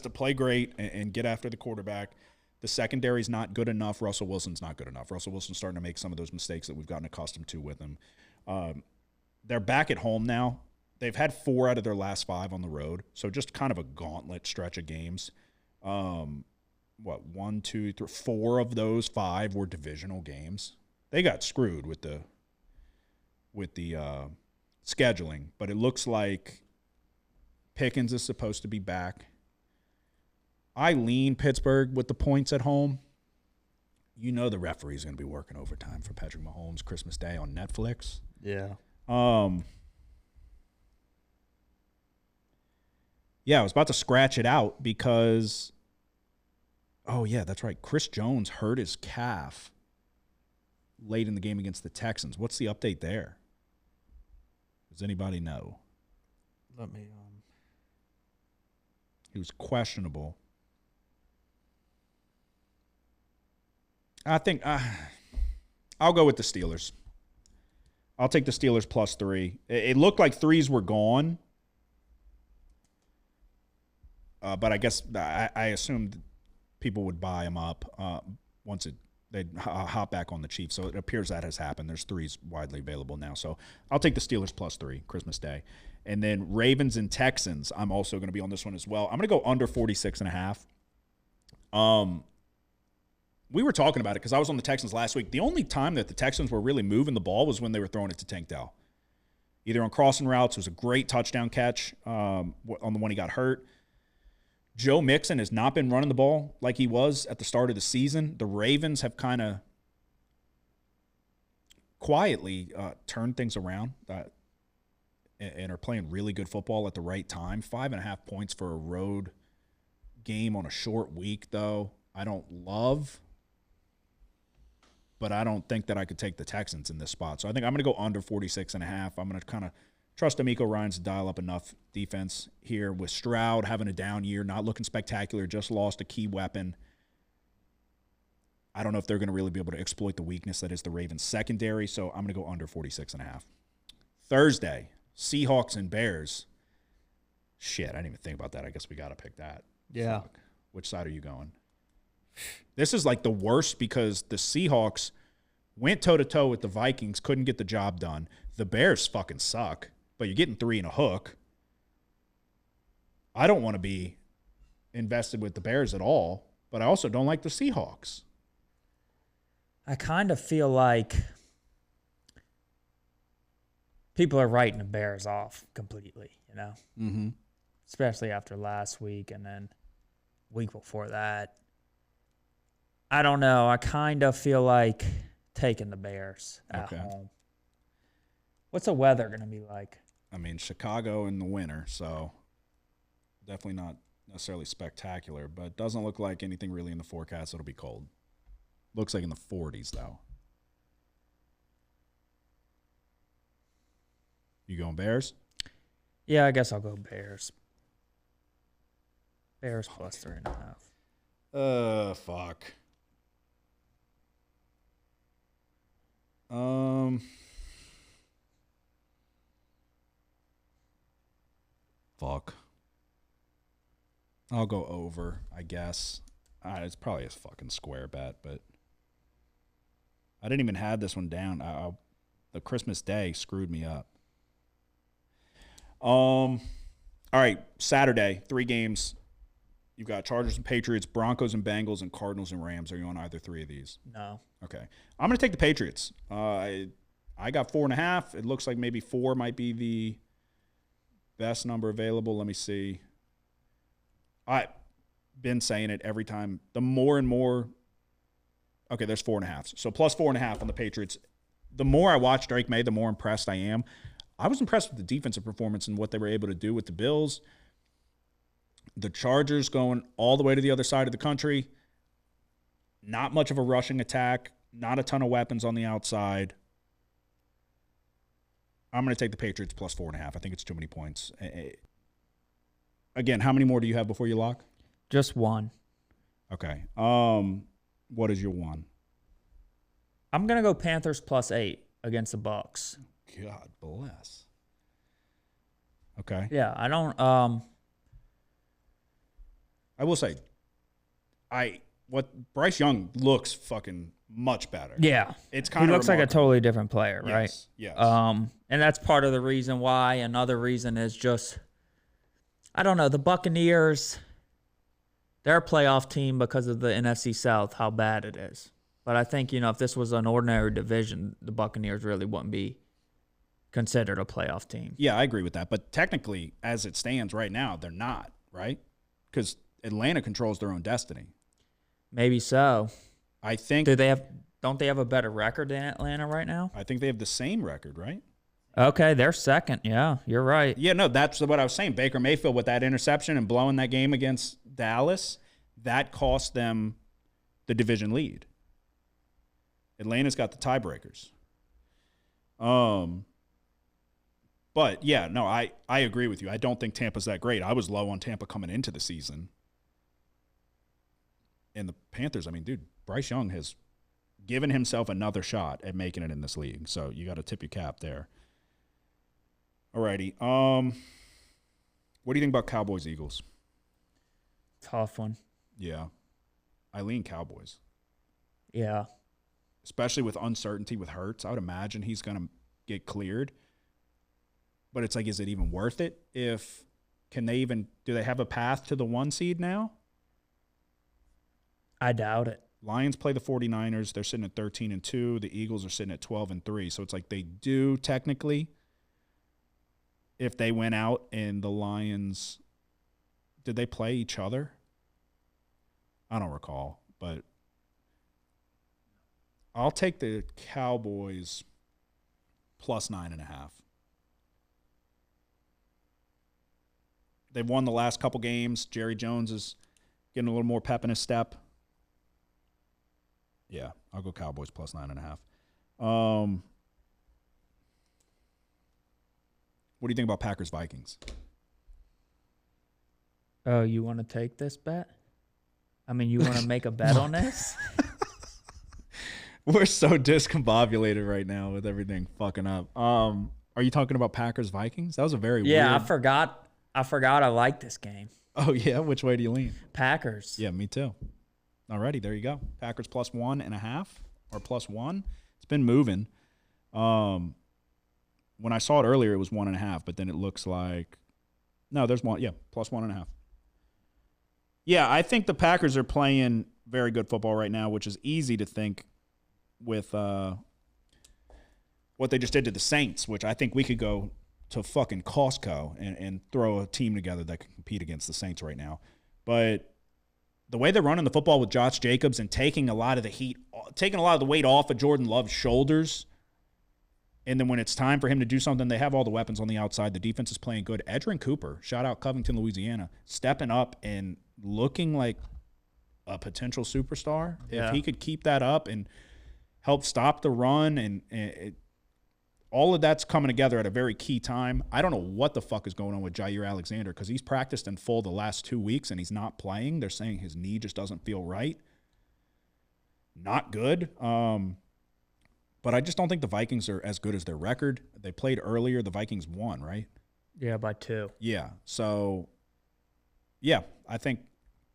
to play great and get after the quarterback. The secondary's not good enough. Russell Wilson's not good enough. Russell Wilson's starting to make some of those mistakes that we've gotten accustomed to with him. They're back at home now. They've had 4 out of their last 5 on the road, so just kind of a gauntlet stretch of games. 1, 2, 3, 4 of those 5 were divisional games. They got screwed with the scheduling, but it looks like Pickens is supposed to be back. I lean Pittsburgh with the points at home. You know the referee's going to be working overtime for Patrick Mahomes Christmas Day on Netflix. Yeah. Yeah, I was about to scratch it out because, oh, yeah, that's right. Chris Jones hurt his calf late in the game against the Texans. What's the update there? Does anybody know? Let me He was questionable. I think I'll go with the Steelers. I'll take the Steelers plus 3. It looked like 3s were gone. But I guess I assumed people would buy them up once they'd hop back on the Chiefs. So it appears that has happened. There's 3s widely available now. So I'll take the Steelers plus 3 Christmas Day. And then Ravens and Texans, I'm also going to be on this one as well. I'm going to go under 46.5. We were talking about it because I was on the Texans last week. The only time that the Texans were really moving the ball was when they were throwing it to Tank Dell. Either on crossing routes, it was a great touchdown catch on the one he got hurt. Joe Mixon has not been running the ball like he was at the start of the season. The Ravens have kind of quietly turned things around and are playing really good football at the right time. 5.5 points for a road game on a short week, though, I don't love. But I don't think that I could take the Texans in this spot. So I think I'm going to go under 46.5. I'm going to kind of trust D'Amico Ryans to dial up enough defense here with Stroud having a down year, not looking spectacular, just lost a key weapon. I don't know if they're going to really be able to exploit the weakness that is the Ravens secondary, so I'm going to go under 46.5. Thursday, Seahawks and Bears. Shit, I didn't even think about that. I guess we got to pick that. Yeah. Fuck. Which side are you going? This is like the worst because the Seahawks went toe-to-toe with the Vikings, couldn't get the job done. The Bears fucking suck, but you're getting 3 and a hook. I don't want to be invested with the Bears at all, but I also don't like the Seahawks. I kind of feel like people are writing the Bears off completely, you know? Mm-hmm. Especially after last week and then week before that. I don't know. I kind of feel like taking the Bears at home. What's the weather going to be like? I mean, Chicago in the winter, so definitely not necessarily spectacular, but it doesn't look like anything really in the forecast. It'll be cold. Looks like in the 40s, though. You going Bears? Yeah, I guess I'll go Bears. Bears plus 3.5. Fuck. Fuck. I'll go over, I guess. It's probably a fucking square bet, but I didn't even have this one down. The Christmas Day screwed me up. All right, Saturday, 3 games. You've got Chargers and Patriots, Broncos and Bengals, and Cardinals and Rams. Are you on either 3 of these? No. Okay. I'm going to take the Patriots. I got 4.5. It looks like maybe 4 might be the best number available. Let me see. I've been saying it every time. The more and more. Okay, there's 4.5. So plus 4.5 on the Patriots. The more I watch Drake May, the more impressed I am. I was impressed with the defensive performance and what they were able to do with the Bills. The Chargers going all the way to the other side of the country. Not much of a rushing attack. Not a ton of weapons on the outside. I'm going to take the Patriots plus 4.5. I think it's too many points. Again, how many more do you have before you lock? Just 1. Okay. What is your 1? I'm going to go Panthers plus 8 against the Bucks. God bless. Okay. Yeah, I don't I will say, Bryce Young looks fucking much better. Yeah. It's kind of he looks like a remarkable. totally different player, right? Yes. Yes. And that's part of the reason why. Another reason is just, I don't know, the Buccaneers, they're a playoff team because of the NFC South, how bad it is. But I think, if this was an ordinary division, the Buccaneers really wouldn't be considered a playoff team. Yeah, I agree with that. But technically, as it stands right now, they're not, right? Because Atlanta controls their own destiny. Maybe so. I think. Don't they have a better record than Atlanta right now? I think they have the same record, right? Okay, they're second. Yeah, you're right. Yeah, no, that's what I was saying. Baker Mayfield with that interception and blowing that game against Dallas, that cost them the division lead. Atlanta's got the tiebreakers. But, yeah, no, I agree with you. I don't think Tampa's that great. I was low on Tampa coming into the season. And the Panthers, I mean, dude, Bryce Young has given himself another shot at making it in this league. So you got to tip your cap there. All righty. What do you think about Cowboys-Eagles? Tough one. Yeah. I lean Cowboys. Yeah. Especially with uncertainty with Hurts. I would imagine he's going to get cleared. But it's like, is it even worth it? Do they have a path to the 1 seed now? I doubt it. Lions play the 49ers. They're sitting at 13-2. The Eagles are sitting at 12-3. So it's like they do technically, if they went out and the Lions, did they play each other? I don't recall, but I'll take the Cowboys plus 9.5. They've won the last couple games. Jerry Jones is getting a little more pep in his step. Yeah, I'll go Cowboys plus 9.5. What do you think about Packers-Vikings? Oh, you want to take this bet? I mean, you want to make a bet on this? We're so discombobulated right now with everything fucking up. Are you talking about Packers-Vikings? That was a very weird. I forgot I like this game. Oh, yeah? Which way do you lean? Packers. Yeah, me too. Alrighty, there you go. Packers plus 1.5 or plus 1. It's been moving. When I saw it earlier, it was 1.5, but then it looks like there's one. Yeah, plus 1.5. Yeah, I think the Packers are playing very good football right now, which is easy to think with what they just did to the Saints, which I think we could go to fucking Costco and throw a team together that can compete against the Saints right now. But the way they're running the football with Josh Jacobs and taking a lot of the weight off of Jordan Love's shoulders, and then when it's time for him to do something, they have all the weapons on the outside. The defense is playing good. Edgerrin Cooper, shout out Covington, Louisiana, stepping up and looking like a potential superstar. Yeah. If he could keep that up and help stop the run and all of that's coming together at a very key time. I don't know what the fuck is going on with Jair Alexander because he's practiced in full the last 2 weeks and he's not playing. They're saying his knee just doesn't feel right. Not good. But I just don't think the Vikings are as good as their record. They played earlier. The Vikings won, right? Yeah, by 2. Yeah. So, yeah, I think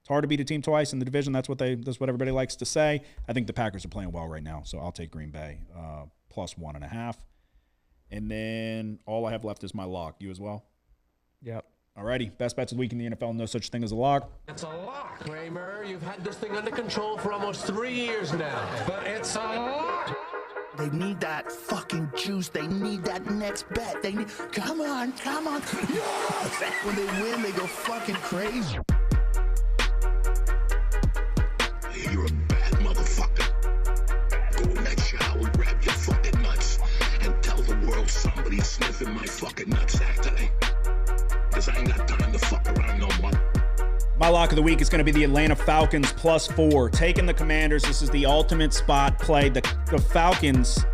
it's hard to beat a team twice in the division. That's what everybody likes to say. I think the Packers are playing well right now, so I'll take Green Bay plus 1.5. And then all I have left is my lock. You as well? Yep. Alrighty, best bets of the week in the NFL. No such thing as a lock. It's a lock, Kramer. You've had this thing under control for almost 3 years now. But it's a lock. They need that fucking juice. They need that next bet. They need. Come on. Yes! When they win, they go fucking crazy. You're a bad motherfucker. Go in that shower, grab your fucking nuts, and tell the world somebody's sniffing my fucking nutsack today. Cause I ain't got time to fuck around no more. My lock of the week is going to be the Atlanta Falcons +4. Taking the Commanders. This is the ultimate spot play. The Falcons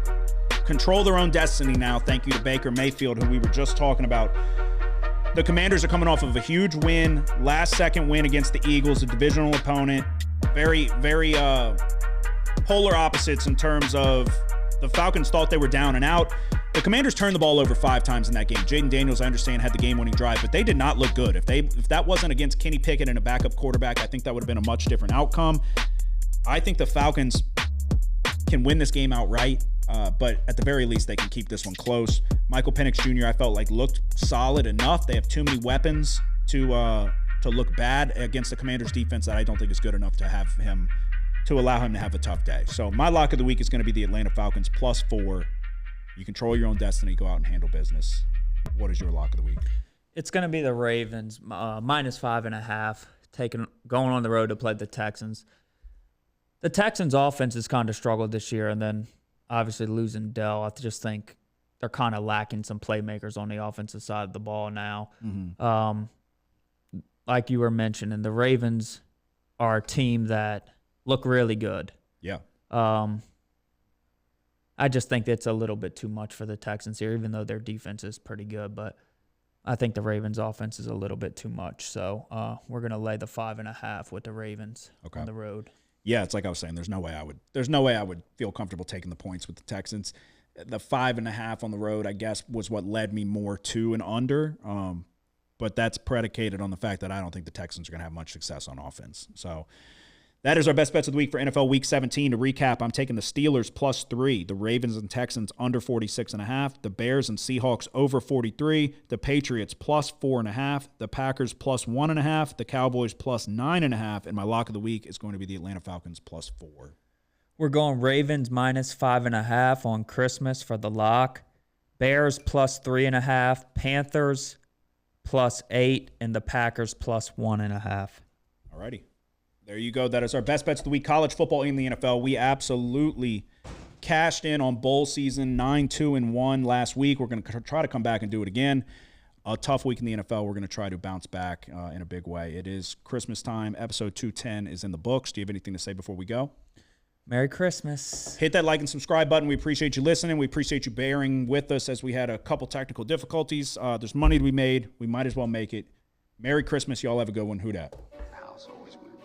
control their own destiny now. Thank you to Baker Mayfield, who we were just talking about. The Commanders are coming off of a huge win, last-second win against the Eagles, a divisional opponent. Very, very polar opposites in terms of the Falcons thought they were down and out. The Commanders turned the ball over 5 times in that game. Jaden Daniels, I understand, had the game-winning drive, but they did not look good. If that wasn't against Kenny Pickett and a backup quarterback, I think that would have been a much different outcome. I think the Falcons can win this game outright, but at the very least, they can keep this one close. Michael Penix Jr., I felt like looked solid enough. They have too many weapons to look bad against the Commanders' defense that I don't think is good enough to allow him to have a tough day. So my lock of the week is going to be the Atlanta Falcons +4. You control your own destiny. Go out and handle business. What is your lock of the week? It's going to be the Ravens -5.5, going on the road to play the Texans. The Texans' offense has kind of struggled this year, and then obviously losing Dell. I just think they're kind of lacking some playmakers on the offensive side of the ball now. Mm-hmm. Like you were mentioning, the Ravens are a team that look really good. Yeah. I just think it's a little bit too much for the Texans here, even though their defense is pretty good. But I think the Ravens' offense is a little bit too much. So we're going to lay the 5.5 with the Ravens on the road. Yeah, it's like I was saying. There's no way I would feel comfortable taking the points with the Texans. The 5.5 on the road, I guess, was what led me more to an under. But that's predicated on the fact that I don't think the Texans are going to have much success on offense. So that is our best bets of the week for NFL Week 17. To recap, I'm taking the Steelers +3, the Ravens and Texans under 46.5, the Bears and Seahawks over 43, the Patriots +4.5, the Packers +1.5, the Cowboys +9.5, and my lock of the week is going to be the Atlanta Falcons +4. We're going Ravens -5.5 on Christmas for the lock, Bears +3.5, Panthers +8, and the Packers +1.5. Alrighty. There you go. That is our best bets of the week. College football in the NFL. We absolutely cashed in on bowl season 9-2-1 last week. We're going to try to come back and do it again. A tough week in the NFL. We're going to try to bounce back in a big way. It is Christmas time. Episode 210 is in the books. Do you have anything to say before we go? Merry Christmas. Hit that like and subscribe button. We appreciate you listening. We appreciate you bearing with us as we had a couple technical difficulties. There's money to be made. We might as well make it. Merry Christmas. Y'all have a good one. Who dat? The house always wins.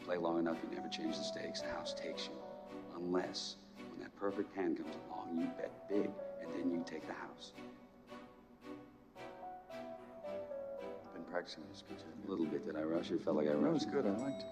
Play long enough, you never change the stakes. The house takes you. Unless, when that perfect hand comes along, you bet big, and then you take the house. Been practicing this. A little bit. Did I rush it? Felt like I rushed. That was good. I liked it.